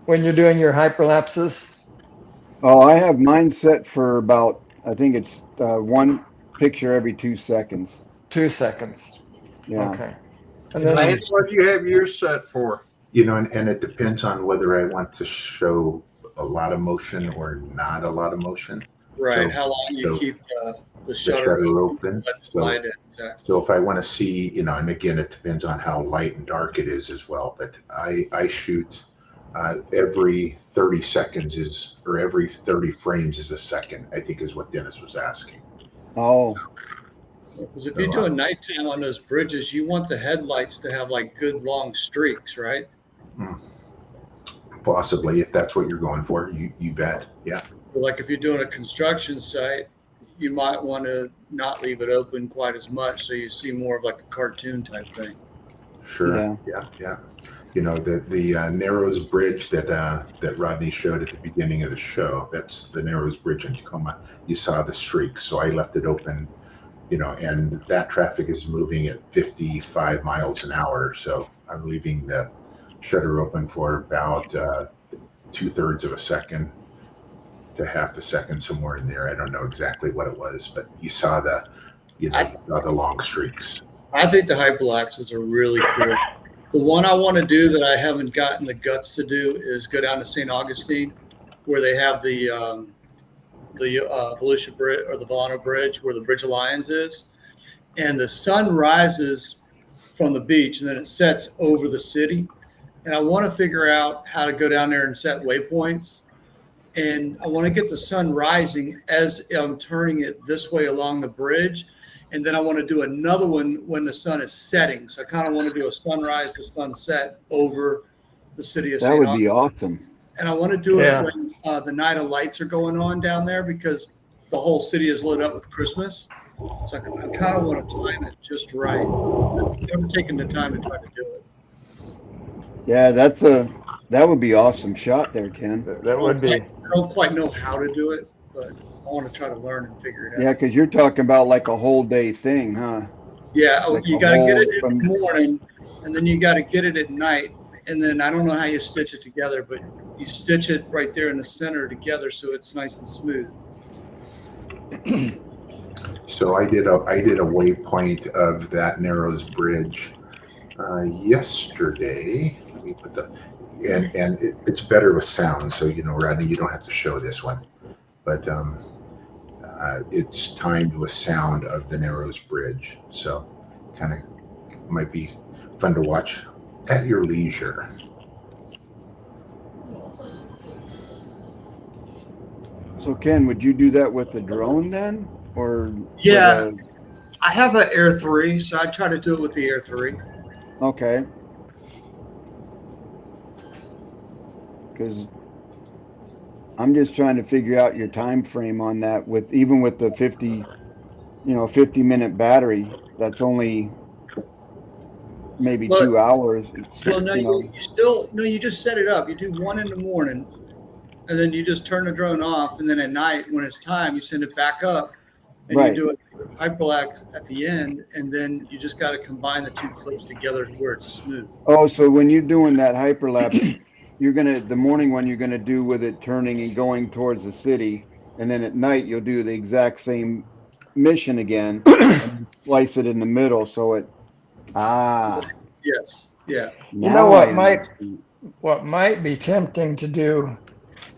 When you're doing your hyperlapses? I have mine set for about, I think it's one picture every 2 seconds. 2 seconds. Yeah. Okay. And then Lance, what do you have yours set for? And it depends on whether I want to show a lot of motion or not a lot of motion. Right. So- How long you so keep the The shutter open. let the So, light in. Exactly. so if I want to see, and again, it depends on how light and dark it is as well. But I shoot every 30 seconds or every 30 frames is a second, I think is what Dennis was asking. Oh, Because if you're doing nighttime on those bridges, you want the headlights to have like good long streaks, right? Possibly, if that's what you're going for, you bet. Yeah. Like if you're doing a construction site, you might want to not leave it open quite as much, so you see more of like a cartoon type thing. Sure. Yeah. Yeah. The Narrows Bridge that Rodney showed at the beginning of the show, that's the Narrows Bridge in Tacoma. You saw the streaks, so I left it open, and that traffic is moving at 55 miles an hour. So I'm leaving the shutter open for about 2/3 of a second to half a second, somewhere in there. I don't know exactly what it was, but you saw the long streaks. I think the hyperlapses are really cool. The one I want to do that I haven't gotten the guts to do is go down to St. Augustine, where they have the Volusia Bridge or the Volano Bridge, where the Bridge of Lions is, and the sun rises from the beach and then it sets over the city. And I want to figure out how to go down there and set waypoints. And I want to get the sun rising as I'm turning it this way along the bridge. And then I want to do another one when the sun is setting. So I kind of want to do a sunrise to sunset over the city of St. that would Augustine. be awesome. And I want to do it when the night of lights are going on down there, because the whole city is lit up with Christmas. So I kind of want to time it just right. I've never taken the time to try to do it. Yeah, that would be awesome shot there, Ken. that would be. I don't quite know how to do it. but I want to try to learn and figure it Yeah, out. because you're talking about like a whole day thing, huh? Yeah, Like you a got to get whole it in the morning, and then you got to get it at night, and then I don't know how you stitch it together, but you stitch it right there in the center together so it's nice and smooth. So I did a waypoint of that Narrows Bridge yesterday. Let me put the and it's better with sound, so Rodney, you don't have to show this one, but it's timed with sound of the Narrows Bridge, so kind of might be fun to watch at your leisure. So Ken, would you do that with the drone then, or Yeah, I have an Air 3, so I try to do it with the Air 3. Okay. Because I'm just trying to figure out your time frame on that. With even with the 50-minute battery, that's only maybe But 2 hours. well, no, you just set it up. You do one in the morning, and then you just turn the drone off, and then at night when it's time, you send it back up, and Right. you do a hyperlapse at the end, and then you just got to combine the two clips together where it's smooth. Oh, so when you're doing that hyperlapse, the morning one you're gonna do with it turning and going towards the city, and then at night you'll do the exact same mission again and slice it in the middle so it Yes, yeah. You know now what I might understand. be tempting to do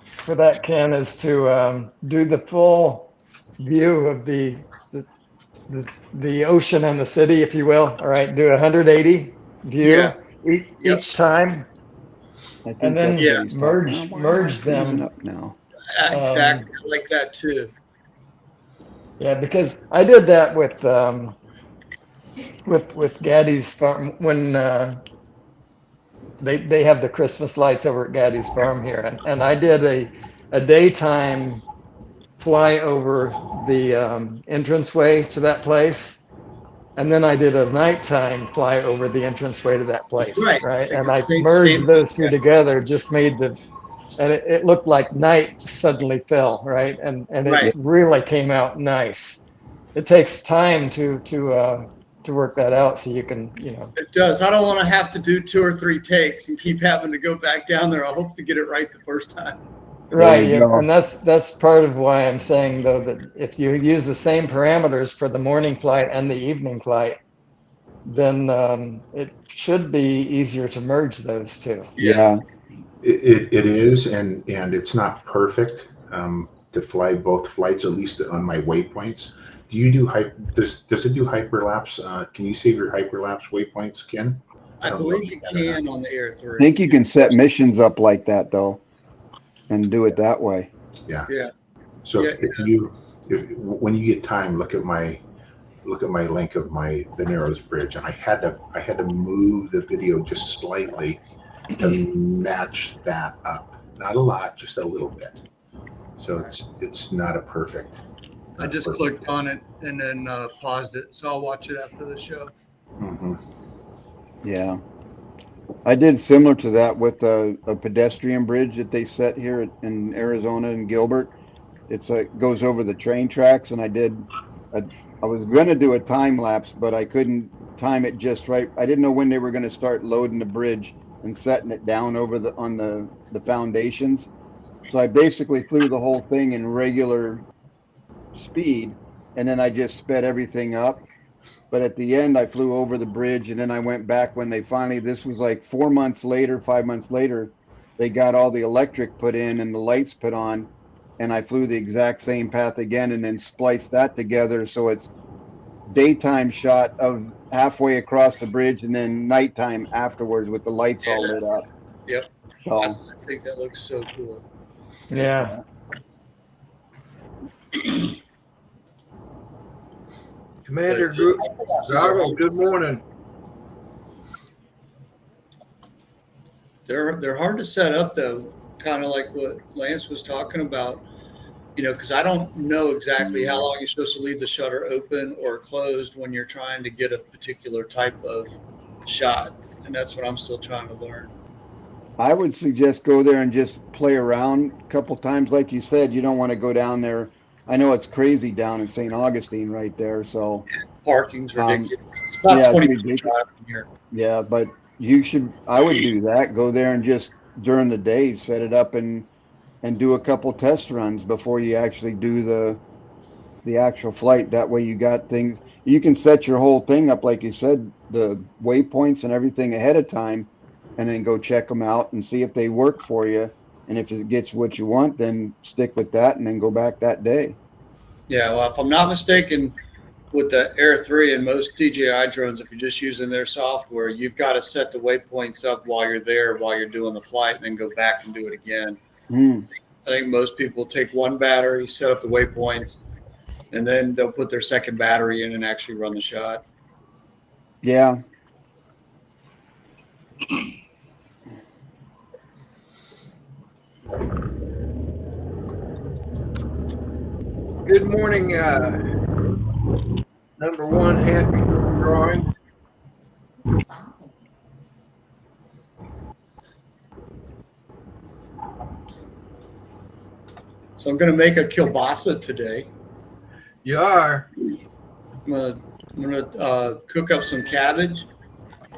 for that, Ken, is to do the full view of the ocean and the city, if you will. All right, do 180 view Yeah. each time, I think and then that's what he's talking about. Why am I merge freezing them. up now. Exactly, I like that too. Yeah, because I did that with Gaddy's farm when they have the Christmas lights over at Gaddy's farm here, and I did a daytime fly over the entranceway to that place, and then I did a nighttime fly over the entranceway to that place, right? And I merged those two together, just made and it looked like night suddenly fell, right? And it really came out nice. It takes time to work that out so you can, It does. I don't want to have to do 2 or 3 takes and keep having to go back down there. I hope to get it right the first time. Right, yeah, and that's part of why I'm saying though that if you use the same parameters for the morning flight and the evening flight, then it should be easier to merge those two. Yeah. It is, and it's not perfect to fly both flights, at least on my waypoints. Do you do does it do hyperlapse? Can you save your hyperlapse waypoints, Ken? I believe you can on the Air 3. I think you can set missions up like that though, and do it that way. Yeah. Yeah. So if when you get time, look at my link of the Narrows Bridge, and I had to move the video just slightly to match that up. Not a lot, just a little bit. So it's not a perfect. I just clicked on it and then paused it, so I'll watch it after the show. Mm-hmm. Yeah, I did similar to that with a pedestrian bridge that they set here in Arizona and Gilbert. It's goes over the train tracks, and I was gonna do a time lapse, but I couldn't time it just right. I didn't know when they were gonna start loading the bridge and setting it down over on the foundations. So I basically flew the whole thing in regular speed, and then I just sped everything up. But at the end, I flew over the bridge, and then I went back when they finally, this was like 4 months later, 5 months later, they got all the electric put in and the lights put on, and I flew the exact same path again and then spliced that together. So it's daytime shot of halfway across the bridge and then nighttime afterwards with the lights all lit up. Yep. So I think that looks so cool. Yeah. Commander Drago, good morning. They're hard to set up though, kind of like what Lance was talking about. Because I don't know exactly how long you're supposed to leave the shutter open or closed when you're trying to get a particular type of shot, and that's what I'm still trying to learn. I would suggest go there and just play around a couple times. Like you said, you don't want to go down there. I know it's crazy down in St. Augustine right there. So Parking's Um, ridiculous. It's about yeah, it's 20 minutes ridiculous. drive from here. Yeah, but I would do that. Go there and just during the day set it up and do a couple test runs before you actually do the actual flight. That way you got things, you can set your whole thing up, like you said, the waypoints and everything ahead of time, and then go check them out and see if they work for you. And if it gets what you want, then stick with that and then go back that day. Yeah, well, if I'm not mistaken, with the Air 3 and most DJI drones, if you're just using their software, you've got to set the waypoints up while you're there, while you're doing the flight, and then go back and do it again. I think most people take one battery, set up the waypoints, and then they'll put their second battery in and actually run the shot. Yeah. Good morning, number one, happy drawing. So I'm going to make a kielbasa today. You are. I'm gonna cook up some cabbage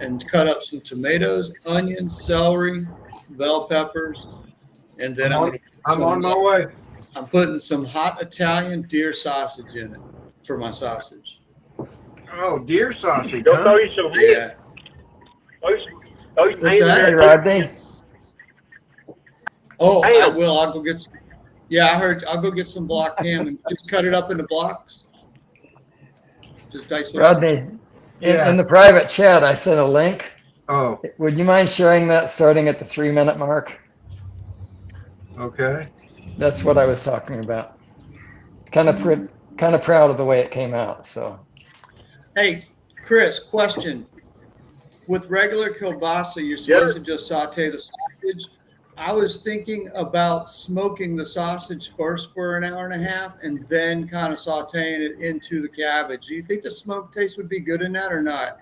and cut up some tomatoes, onions, celery, bell peppers, and then I'm on my way. I'm putting some hot Italian deer sausage in it for my sausage. Oh, deer sausage, Go huh? throw you some Yeah. Throw you What's that? Hey, Rodney. Oh, I Ham. will. I'll go get some. Yeah, I heard. I'll go get some block ham and just cut it up into blocks. Just dice it up. Rodney, Yeah. in the private chat, I sent a link. Oh, Would you mind sharing that starting at the 3-minute mark? okay. That's what I was talking about. Kind of proud of the way it came out. So Hey, Chris, question. With regular kielbasa, you're supposed to just saute the sausage. I was thinking about smoking the sausage first for an hour and a half and then kind of sauteing it into the cabbage. Do you think the smoke taste would be good in that or not?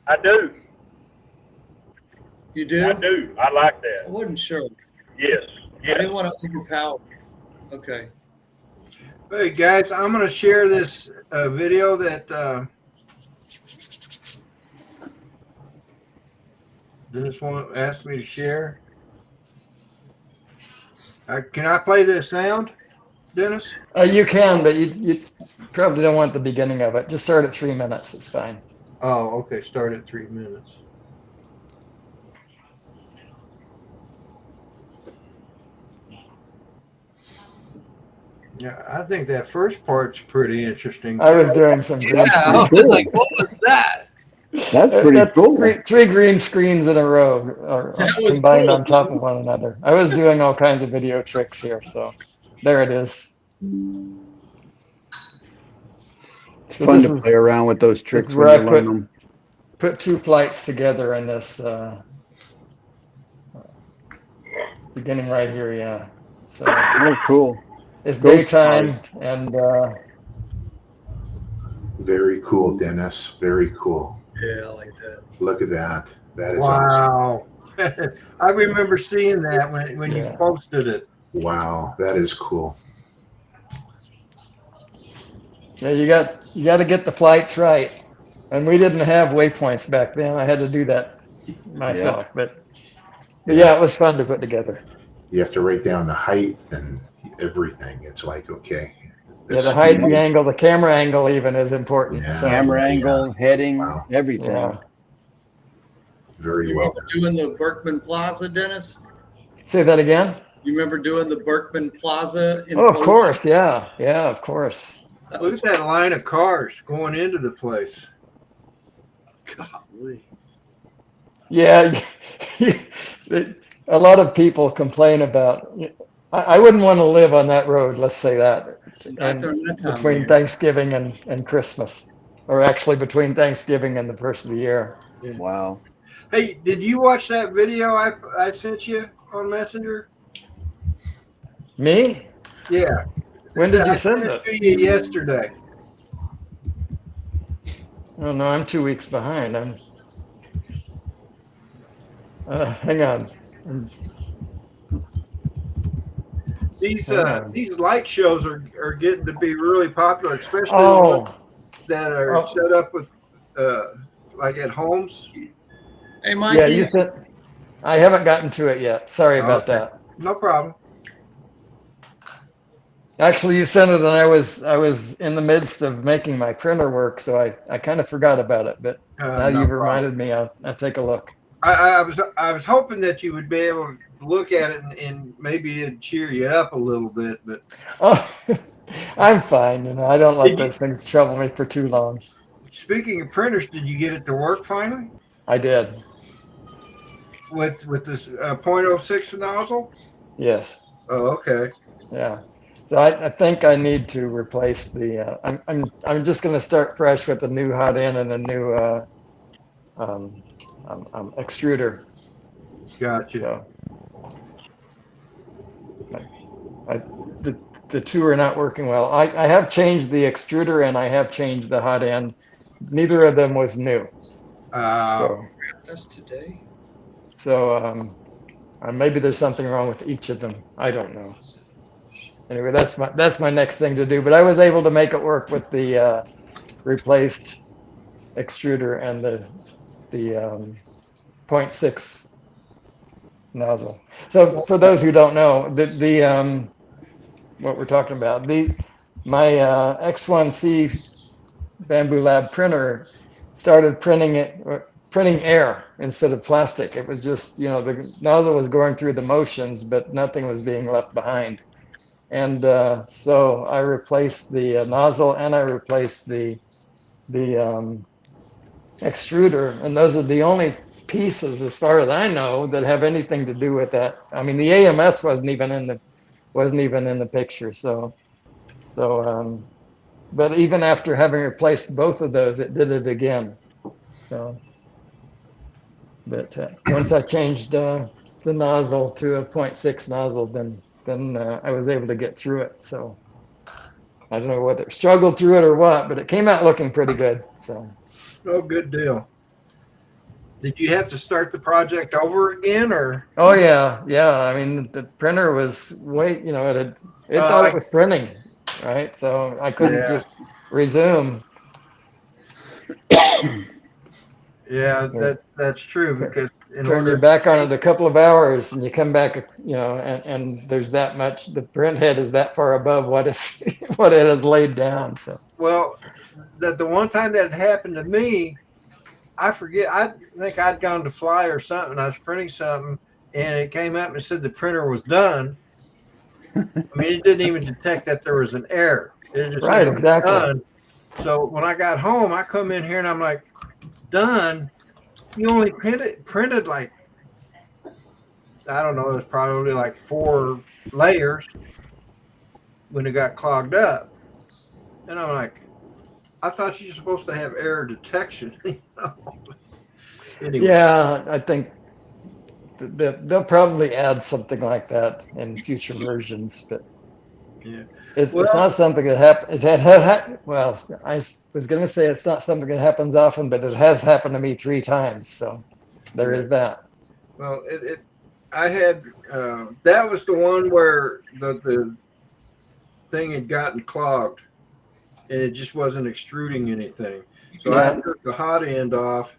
I do. You do? I do. I like I that. wasn't sure. Yes. I Yes. didn't want to overpower. Okay. Hey guys, I'm going to share this video that Dennis asked me to share. Can I play this sound, Dennis? you can, but you probably don't want the beginning of it. Just start at 3 minutes. It's fine. Oh, okay. Start at 3 minutes. Yeah, I think that first part's pretty interesting. I was doing some green Yeah, I screen. was like, what was that? That's pretty cool. Three green screens in a row or That was combined cool. on top of one another. I was doing all kinds of video tricks here. So there it is. It's So fun this to is- play around with those tricks is when where you I learn them. Put 2 flights together in this beginning right here. Yeah. So Oh, cool. it's Go daytime and Very cool, Dennis. Very cool. Yeah, I like that. Look at that. That is awesome. Wow. I remember seeing that when you Yeah. posted it. Wow, that is cool. yeah, you got to get the flights right. And we didn't have waypoints back then. I had to do that myself. But yeah, it was fun to put together. You have to write down the height and everything. It's like, okay. Yeah, this the is height, the amazing. angle, the camera angle even is important. Yeah. So, Camera angle, heading, Wow. everything. yeah. Very You well. remember doing the Berkman Plaza, Dennis? Say that again. You remember doing the Berkman Plaza? in Oh, of Poland? course. Yeah. Yeah, of course. That Look was at that line of cars going into the place. golly. Yeah. A lot of people complain about, I wouldn't want to live on that road. Let's say that. Not And during that time of between year. Thanksgiving and Christmas, or actually between Thanksgiving and the first of the year. Wow. Hey, did you watch that video I sent you on Messenger? Me? Yeah. When did I you send sent it? to you yesterday. Oh no, I'm 2 weeks behind. Hang on. These Hang on. these light shows are getting to be really popular, especially the ones Oh, that are oh, set up with like at homes. Hey, yeah, Mikey. you said I haven't gotten to it yet. Sorry about Okay. that. No problem. Actually, you sent it, and I was in the midst of making my printer work, so I kind of forgot about it. But now No you've problem. reminded me. I'll take a look. I was hoping that you would be able to look at it and maybe it'd cheer you up a little bit. But Oh, I'm fine. You know, I don't let did you? those things trouble me for too long. Speaking of printers, did you get it to work finally I did. with this .06 nozzle? Yes. Oh, okay. Yeah. So I think I need to replace the. I'm just going to start fresh with a new hot end and a new um, extruder. Gotcha. So I, the two are not working well. I have changed the extruder and I have changed the hot end. Neither of them was new. So That's today. maybe there's something wrong with each of them. I don't know. Anyway, that's my next thing to do. But I was able to make it work with the replaced extruder and the 0.6 nozzle. So for those who don't know, the what we're talking about, my X1C Bamboo Lab printer started printing air instead of plastic. It was just, the nozzle was going through the motions, but nothing was being left behind. And so I replaced the nozzle and I replaced the extruder, and those are the only pieces, as far as I know, that have anything to do with that. I mean, the AMS wasn't even in the picture. But even after having replaced both of those, it did it again. So, but once I changed the nozzle to a 0.6 nozzle, then I was able to get through it. So I don't know whether it struggled through it or what, but it came out looking pretty good. So. Oh, good deal. Did you have to start the project over again, or? Oh yeah. I mean, the printer was it thought it was printing, right? So I couldn't just resume. Yeah, that's true because Turn your back on it a couple of hours and you come back, and there's that much. The print head is that far above what what it has laid down. So. Well, the one time that happened to me, I forget. I think I'd gone to fly or something. I was printing something, and it came up and said the printer was done. I mean, it didn't even detect that there was an error. It just said it was done. So when I got home, I come in here and I'm like, done? You only printed like, I don't know, it was probably like 4 layers when it got clogged up. And I'm like, I thought you were supposed to have error detection. Anyway. Yeah, I think they'll probably add something like that in future versions, but yeah, it's not something that happens. Well, I was going to say it's not something that happens often, but it has happened to me 3 times. So there is that. Well, I had that was the one where the thing had gotten clogged and it just wasn't extruding anything. So I took the hot end off.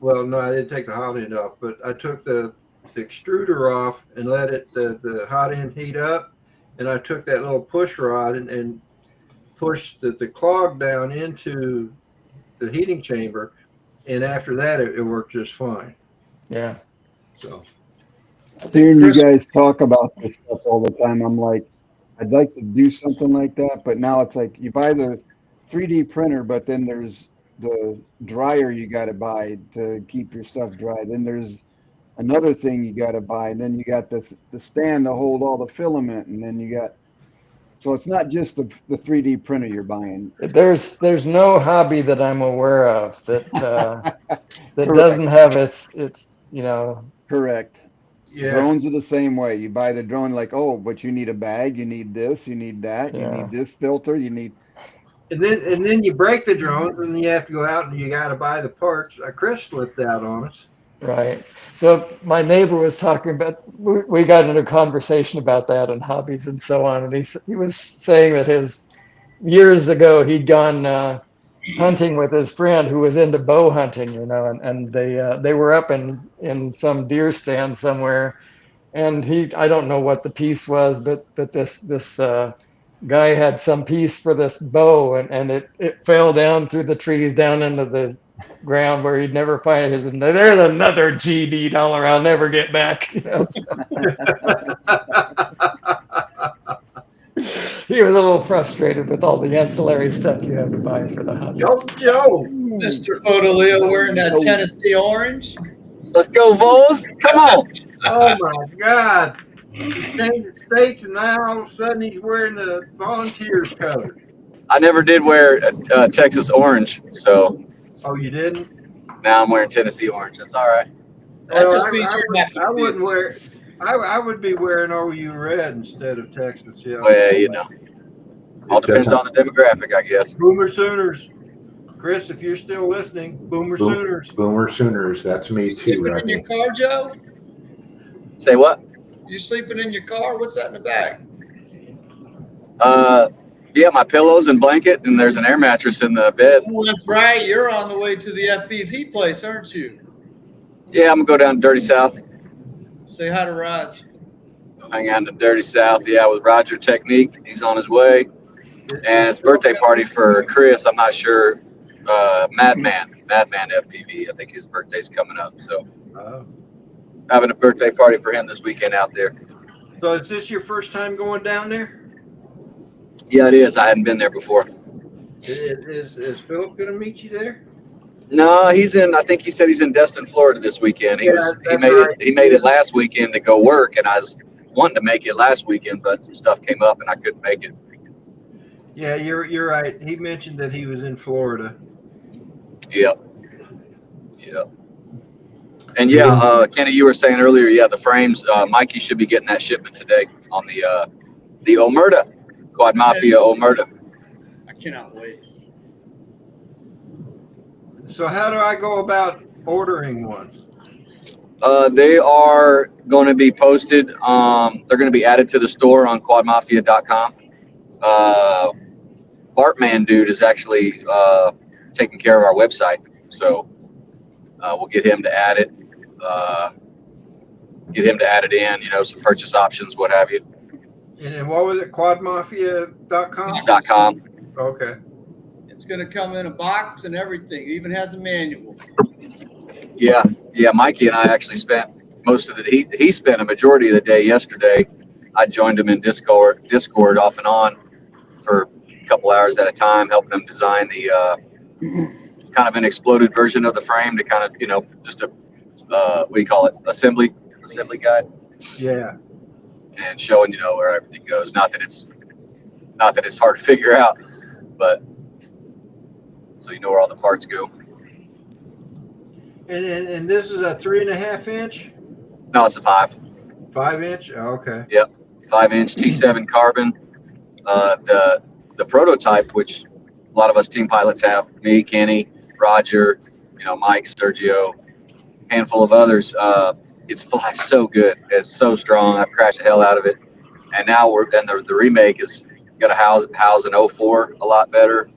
Well, no, I didn't take the hot end off, but I took the extruder off and let the hot end heat up. And I took that little push rod and pushed the clog down into the heating chamber. And after that, it worked just fine. Yeah. So hearing you guys talk about this stuff all the time, I'm like, I'd like to do something like that, but now it's like you buy the 3D printer, but then there's the dryer you got to buy to keep your stuff dry. Then there's another thing you got to buy, and then you got the stand to hold all the filament, and then you got. So it's not just the 3D printer you're buying. There's no hobby that I'm aware of that that doesn't have its Correct. yeah. Drones are the same way. You buy the drone like, oh, but you need a bag, you need this, you need that, you need this filter, you need. And then you break the drones, and then you have to go out and you got to buy the parts. Chris slipped out on us. Right. So my neighbor was talking about, we got into a conversation about that and hobbies and so on. And he was saying that years ago, he'd gone hunting with his friend who was into bow hunting, and they were up in some deer stand somewhere. And I don't know what the piece was, but this guy had some piece for this bow, and it fell down through the trees down into the ground where he'd never find it. And there's another GD dollar I'll never get back. He was a little frustrated with all the ancillary stuff you have to buy for the hobby. Yo, Joe. Mr. Photoleo wearing that Tennessee orange. Let's go, Vols. Come on. Oh my God. He changed the states and now all of a sudden he's wearing the Volunteers colors. I never did wear Texas orange, so Oh, you didn't? now I'm wearing Tennessee orange. That's all right. That Well, just means you're happy. I wouldn't wear. I would be wearing OU red instead of Texas. Yeah. Well, you know, all depends on the demographic, I guess. Boomer Sooners. Chris, if you're still listening, Boomer Sooners. Boomer Sooners. That's me too, Sleeping in your Rodney. car, Joe? Say what? You sleeping in your car? What's that in the bag? Yeah, my pillows and blanket, and there's an air mattress in the bed. Oh, that's right. You're on the way to the FBV place, aren't you? Yeah, I'm gonna go down to Dirty South. Say hi to Raj. Hang out in the Dirty South. Yeah, with Roger Technique. He's on his way. And it's a birthday party for Chris. I'm not sure. Madman FPV. I think his birthday's coming up. So having a birthday party for him this weekend out there. So is this your first time going down there? Yeah, it is. I hadn't been there before. Is Philip going to meet you there? No, he's in. I think he said he's in Destin, Florida this weekend. He made right. it. He made it last weekend to go work, and I was wanting to make it last weekend, but some stuff came up and I couldn't make it. Yeah, you're right. He mentioned that he was in Florida. Yep. And Kenny, you were saying earlier, the frames. Mikey should be getting that shipment today on the Omerta, Quad Mafia Omerta. I cannot wait. So how do I go about ordering one? They are going to be posted. They're going to be added to the store on quadmafia.com. Bartman dude is actually taking care of our website, so we'll get him to add it. Get him to add it in. Some purchase options, what have you. And what was it? Quadmafia.com? .com. Okay. It's going to come in a box and everything. It even has a manual. Yeah. Mikey and I actually spent most of the. He spent a majority of the day yesterday. I joined him in Discord off and on for a couple hours at a time, helping him design the kind of an exploded version of the frame to kind of just a what do you call it, assembly guide. Yeah. And showing where everything goes. Not that it's hard to figure out, but so you know where all the parts go. And this is a 3.5 inch? No, it's a 5. 5 inch? Oh, okay. Yep, 5-inch T7 carbon. The prototype, which a lot of us team pilots have, me, Kenny, Roger, Mike, Sergio, handful of others. It flies so good. It's so strong. I've crashed the hell out of it. And now the remake is going to house an 04 a lot better.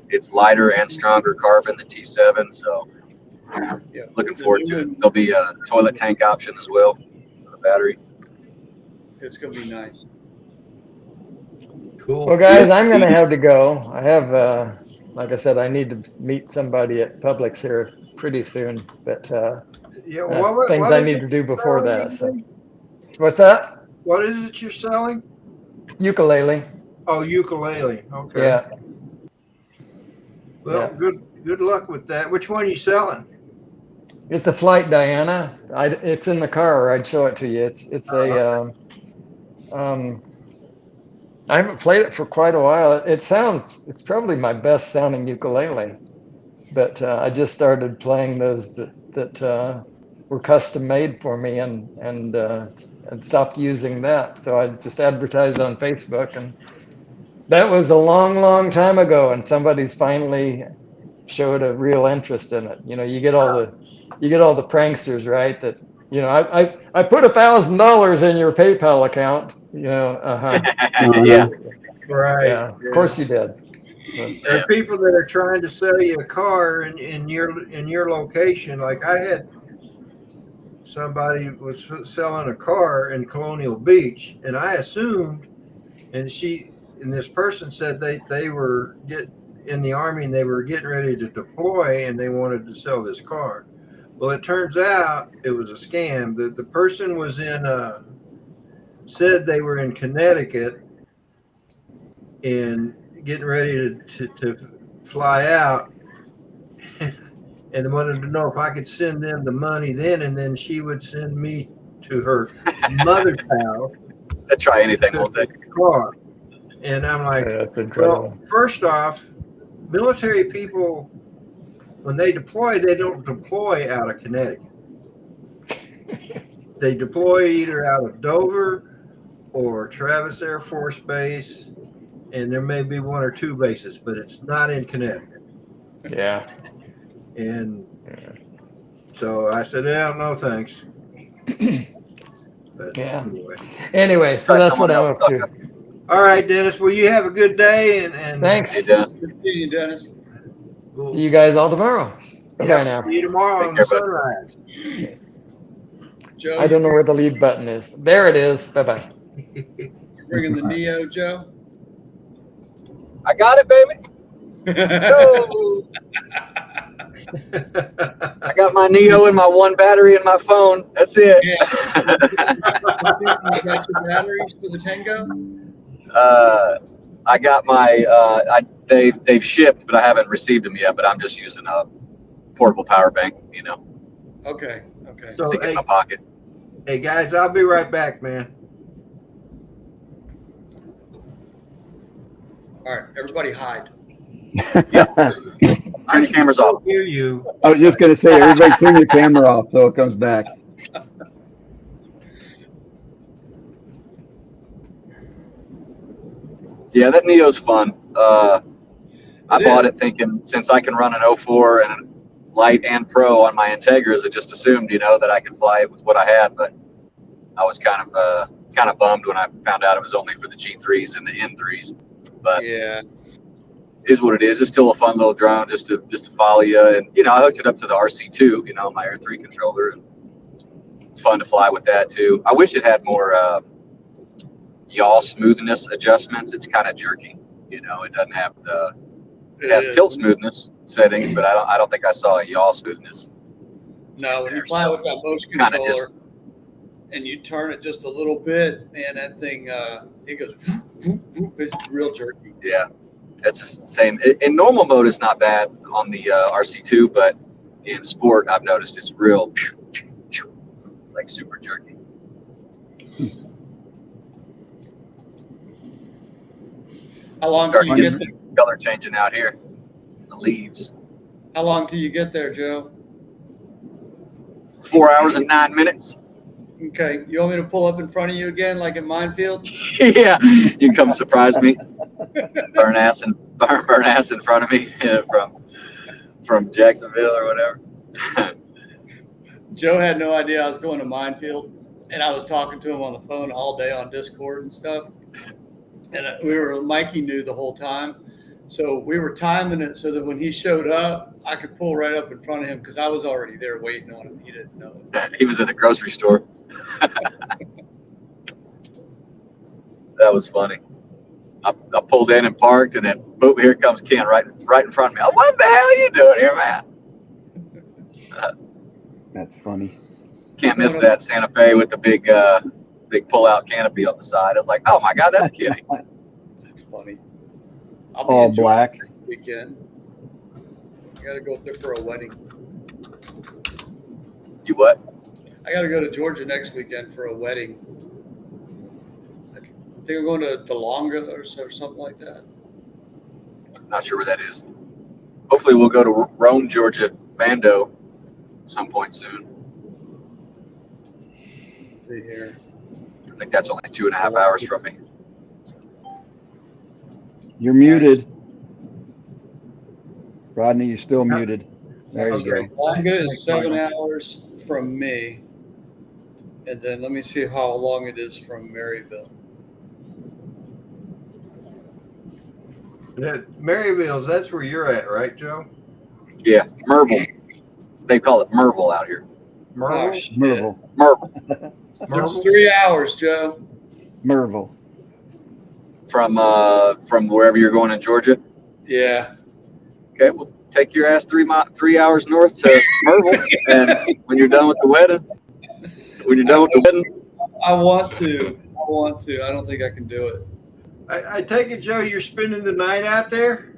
It's lighter and stronger carbon, the T7. So looking forward to it. There'll be a toilet tank option as well for the battery. It's going to be nice. Cool. Well, guys, I'm going to have to go. I have, like I said, I need to meet somebody at Publix here pretty soon. But things I need to do before that. So. What's that? What is it you're selling? Ukulele. Oh, ukulele. Okay. Yeah. Well, good luck with that. Which one are you selling? It's a Flight Diana. It's in the car. I'd show it to you. It's a. I haven't played it for quite a while. It's probably my best sounding ukulele, but I just started playing those that were custom made for me and stopped using that. So I just advertised on Facebook, and that was a long time ago. And somebody's finally showed a real interest in it. You get all the pranksters, right? That I put $1,000 in your PayPal account. Yeah. Right. Yeah, of course you did. There are people that are trying to sell you a car in your location. Like I had somebody was selling a car in Colonial Beach, and I assumed, and this person said they were in the Army and they were getting ready to deploy and they wanted to sell this car. Well, it turns out it was a scam. The person was said they were in Connecticut and getting ready to fly out, and wanted to know if I could send them the money then, and then she would send me to her mother's house. I'd try anything all day. Car. And I'm like, That's incredible. well, first off, military people, when they deploy, they don't deploy out of Connecticut. They deploy either out of Dover or Travis Air Force Base, and there may be one or two bases, but it's not in Connecticut. Yeah. And so I said, yeah, no thanks. But Yeah. anyway, so that's what I'm up to. All right, Dennis. Well, you have a good day, and Thanks. Hey, Dennis. Good seeing you, Dennis. See you guys all tomorrow. Bye now. See you tomorrow on the sunrise. Joe, I don't know where the leave button is. There it is. Bye-bye. bringing the Neo, Joe. I got it, baby. Go. I got my Neo and my one battery in my phone. That's it. You got your batteries for the Tango? I got my. They've shipped, but I haven't received them yet. But I'm just using a portable power bank. Okay. So, stick it in my pocket. Hey guys, I'll be right back, man. All right, everybody hide. Turn your cameras off. Hear you. I was just going to say, everybody turn your camera off so it comes back. Yeah, that Neo's fun. I bought it thinking since I can run an 04 and light and pro on my Integras, I just assumed, that I could fly it with what I had. But I was kind of bummed when I found out it was only for the G3s and the N3s. But yeah, it is what it is. It's still a fun little drone just to follow you. And I hooked it up to the RC2, my Air 3 controller, and it's fun to fly with that too. I wish it had more yaw smoothness adjustments. It's kind of jerky. It doesn't have it has tilt smoothness settings, but I don't think I saw a yaw smoothness. No, when you fly with that motion controller and you turn it just a little bit, man, that thing it goes. It's real jerky. Yeah, it's the same. In normal mode, it's not bad on the RC2, but in sport, I've noticed it's real, like super jerky. How long do you get there? Color changing out here, the leaves. How long do you get there, Joe? 4 hours and 9 minutes. Okay, you want me to pull up in front of you again, like in Minefield? Yeah, you come surprise me, burn ass in front of me from Jacksonville or whatever. Joe had no idea I was going to Minefield, and I was talking to him on the phone all day on Discord and stuff. And Mikey knew the whole time. So we were timing it so that when he showed up, I could pull right up in front of him because I was already there waiting on him. He didn't know it. He was in the grocery store. That was funny. I pulled in and parked, and then boom, here comes Ken right in front of me. Oh, what the hell are you doing here, man? That's funny. Can't miss that Santa Fe with the big pull-out canopy on the side. I was like, oh my God, that's Kenny. That's funny. I'll be All in black. Georgia this weekend. I got to go up there for a wedding. You what? I got to go to Georgia next weekend for a wedding. I think I'm going to DeLonga or something like that. Not sure where that is. Hopefully we'll go to Rome, Georgia, Bando some point soon. Let's see here. I think that's only 2.5 hours from me. You're muted. Rodney, you're still muted. There you Okay. go. Longest is 7 hours from me. And then let me see how long it is from Maryville. Maryville's, that's where you're at, right, Joe? Yeah, Merville. They call it Merville out here. Merle? Oh, shit. Merville. Merville It's 3 hours, Joe. Merville. from wherever you're going in Georgia. Yeah. Okay, well, take your ass 3 hours north to Merville, and when you're done with the wedding, I want to. I don't think I can do it. I take it, Joe, you're spending the night out there?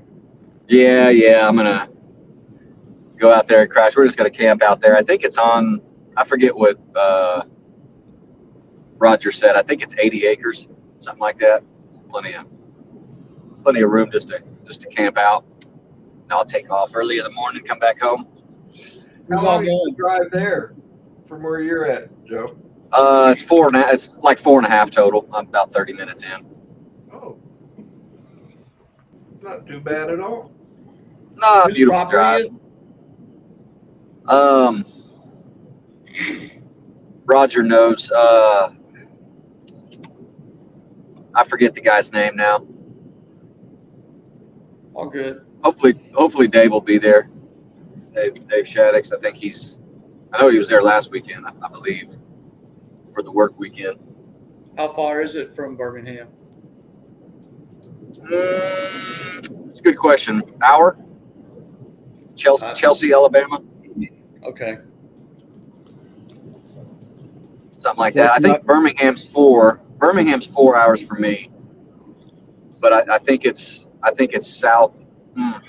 yeah, I'm gonna go out there and crash. We're just gonna camp out there. I think it's on. I forget what Roger said. I think it's 80 acres, something like that. Plenty of room just to camp out. And I'll take off early in the morning and come back home. How long is the drive there from where you're at, Joe? It's 4.5. It's like 4.5 total. I'm about 30 minutes in. Oh, not too bad at all. Nah, Whose beautiful property drive. Roger knows. I forget the guy's name now. All good. Hopefully Dave will be there. Dave Shaddix. I know he was there last weekend, I believe, for the work weekend. How far is it from Birmingham? It's a good question. Hour? Chelsea, Alabama, Okay. something like that. I think Birmingham's 4 hours for me, but I think it's south.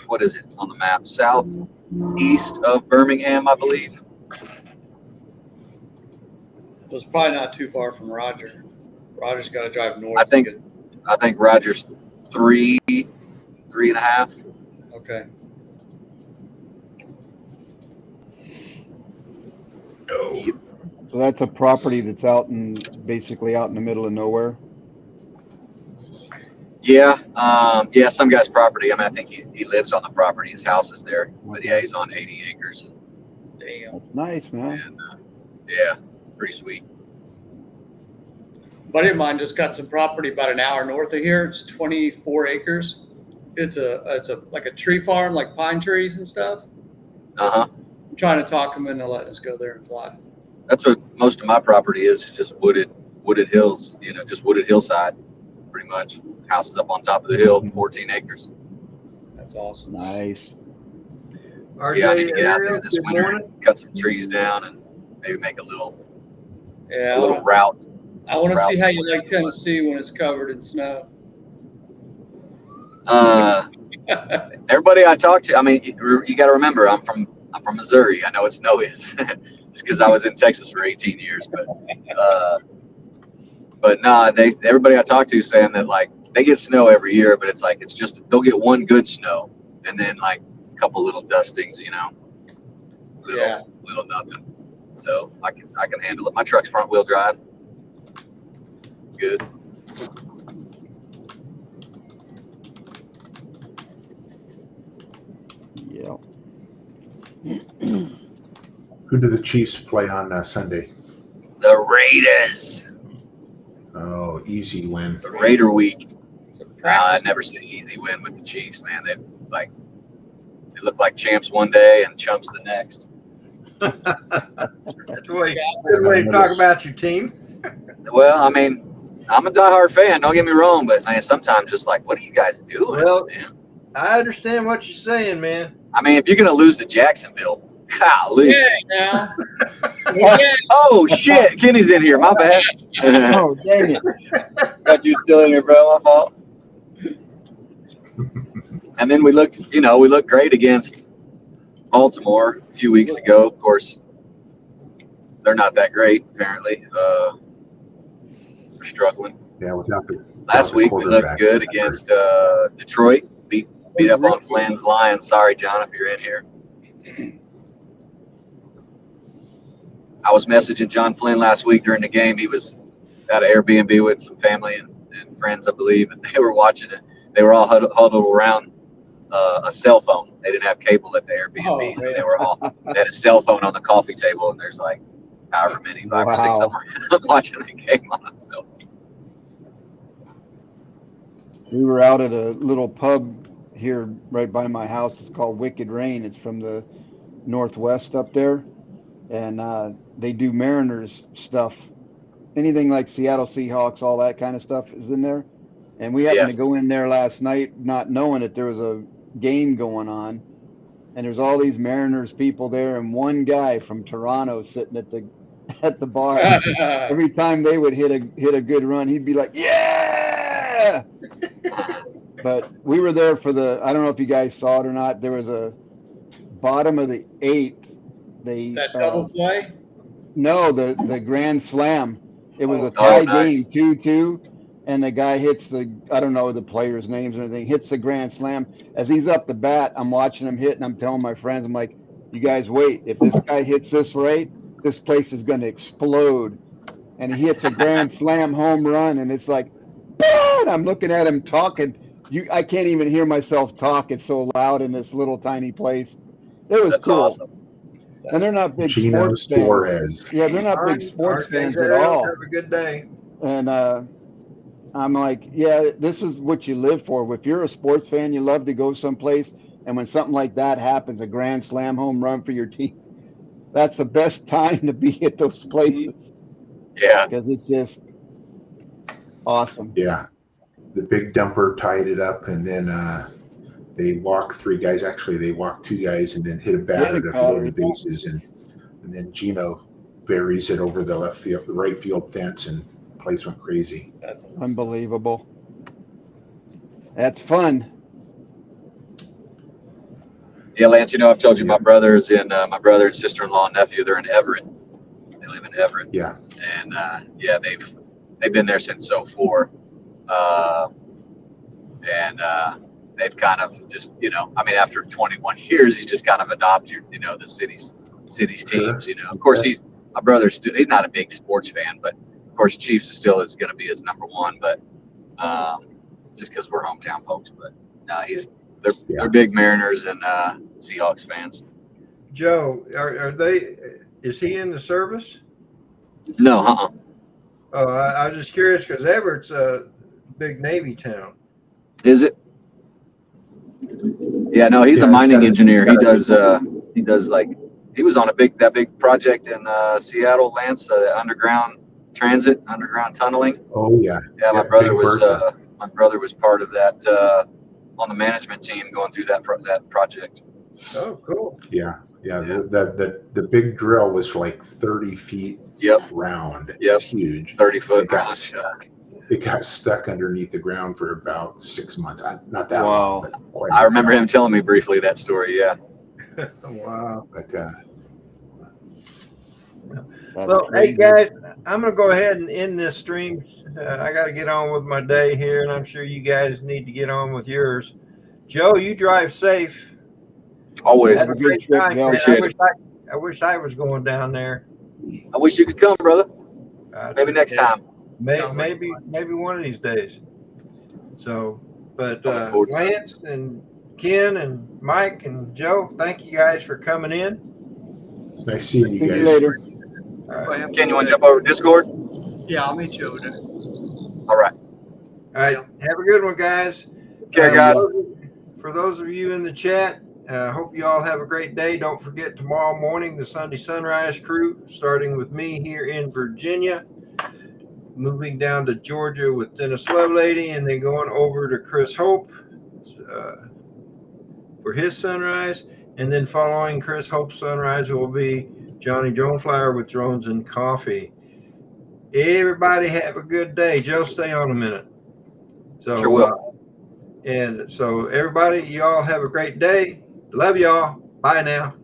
What is it on the map? Southeast of Birmingham, I believe. So it's probably not too far from Roger. Roger's got to drive north. I think Roger's 3.5. Okay. So that's a property that's basically out in the middle of nowhere. Yeah, some guy's property. I mean, I think he lives on the property. His house is there, but yeah, he's on 80 acres. Damn. That's nice, man. And yeah, pretty sweet. A buddy of mine just got some property about an hour north of here. It's 24 acres. It's a like a tree farm, like pine trees and stuff. I'm trying to talk him into letting us go there and fly. That's what most of my property is just wooded hills. Just wooded hillside, pretty much. House is up on top of the hill, 14 acres. That's awesome. Nice. RJ, Yeah, I need to get out there Ariel, this good winter morning. and cut some trees down and maybe make a little Yeah. route. I want to see how you somewhere. like Tennessee when it's covered in snow. Everybody I talk to, I mean, you got to remember, I'm from Missouri. I know what snow is, just because I was in Texas for 18 years. But no, everybody I talk to is saying that like they get snow every year, but it's just they'll get one good snow and then like a couple little dustings, little nothing. So I can handle it. My truck's front wheel drive. Good. Yeah. Who do the Chiefs play on Sunday? The Raiders. Oh, easy win. The Raider week. I Practice. never see an easy win with the Chiefs, man. They look like champs one day and chumps the next. That's a good way to talk about your team. Well, I mean, I'm a diehard fan. Don't get me wrong, but man, sometimes just like, what are you guys doing, Well, man? I understand what you're saying, man. I mean, if you're gonna lose to Jacksonville, golly. Yeah, now. Yeah. Oh shit, Kenny's in here. My bad. Oh, dang it. Got you still in here, bro. My fault. And then we looked great against Baltimore a few weeks ago. Of course, they're not that great, apparently. They're struggling. Yeah, without the Last week we looked quarterback. good against Detroit. Beat up on Flynn's Lions. Sorry, John, if you're in here. I was messaging John Flynn last week during the game. He was at an Airbnb with some family and friends, I believe, and they were watching it. They were all huddled around a cell phone. They didn't have cable at the Airbnb, so they had a cell phone on the coffee table, and there's like however many, 5 or 6 of them watching the game on a cell phone. We were out at a little pub here right by my house. It's called Wicked Rain. It's from the Northwest up there. And they do Mariners stuff. Anything like Seattle Seahawks, all that kind of stuff is in there. And we happened to go in there last night not knowing that there was a game going on. And there's all these Mariners people there, and one guy from Toronto sitting at the bar. Every time they would hit a good run, he'd be like, "Yeah!" But we were there for I don't know if you guys saw it or not. There was a bottom of the 8th. That double play? No, the grand slam. It was a tie game, 2-2, and the guy hits I don't know the players' names or anything, hits the grand slam. As he's up the bat, I'm watching him hit, and I'm telling my friends, I'm like, you guys wait. If this guy hits this right, this place is going to explode. And he hits a grand slam home run, and it's like, "Ah!" I'm looking at him talking. I can't even hear myself talk. It's so loud in this little tiny place. It was cool. Awesome. And they're not big Gino sports fans. Suarez. Yeah, they're not big sports fans at all. Have a good day. And I'm like, yeah, this is what you live for. If you're a sports fan, you love to go someplace, and when something like that happens, a grand slam home run for your team, that's the best time to be at those places. Yeah. Because it's just awesome. Yeah. The big dumper tied it up, and then they walked 3 guys. Actually, they walked 2 guys and then hit a batter to load the bases, and then Gino buries it over the right field fence, and the place went crazy. That's awesome. Unbelievable. That's fun. Yeah, Lance, I've told you my brother and sister-in-law and nephew, they're in Everett. They live in Everett. Yeah. And they've been there since '04. And they've kind of just, after 21 years, you just kind of adopt the city's teams. Of course, my brother's he's not a big sports fan, but of course, Chiefs is going to be his number one. But just because we're hometown folks, but no, they're big Mariners and Seahawks fans. Joe, are they? Is he in the service? No, Oh, I was just curious because Everett's a big Navy town. Is it? Yeah, no, he's a mining engineer. He does he was on that big project in Seattle, Lance, underground transit, underground tunneling. Oh yeah. Yeah, my brother was part of that on the management team going through that project. Oh, cool. Yeah. The big drill was like 30 feet round. Yep. It's huge. 30 foot. It got stuck underneath the ground for about 6 months. Not that long, but quite I remember him telling me briefly that story. Yeah. Wow. But well, hey guys, I'm going to go ahead and end this stream. I got to get on with my day here, and I'm sure you guys need to get on with yours. Joe, you drive safe. Always. Have a great time, man. Appreciate it. I wish I was going down there. I wish you could come, brother. Maybe next time. Maybe one of these days. So, but Lance and Ken and Mike and Joe, thank you guys for coming in. Nice seeing you guys. See you later. Ken, you want to jump over to Discord? Yeah, I'll meet you over there. All right. All right. Have a good one, guys. Okay, guys. For those of you in the chat, hope you all have a great day. Don't forget tomorrow morning, the Sunday Sunrise crew, starting with me here in Virginia, moving down to Georgia with Dennis Lovelady, and then going over to Chris Hope for his sunrise. And then following Chris Hope's sunrise will be Johnny Droneflower with Drones and Coffee. Everybody have a good day. Joe, stay on a minute. So, sure will. And so everybody, you all have a great day. Love y'all. Bye now.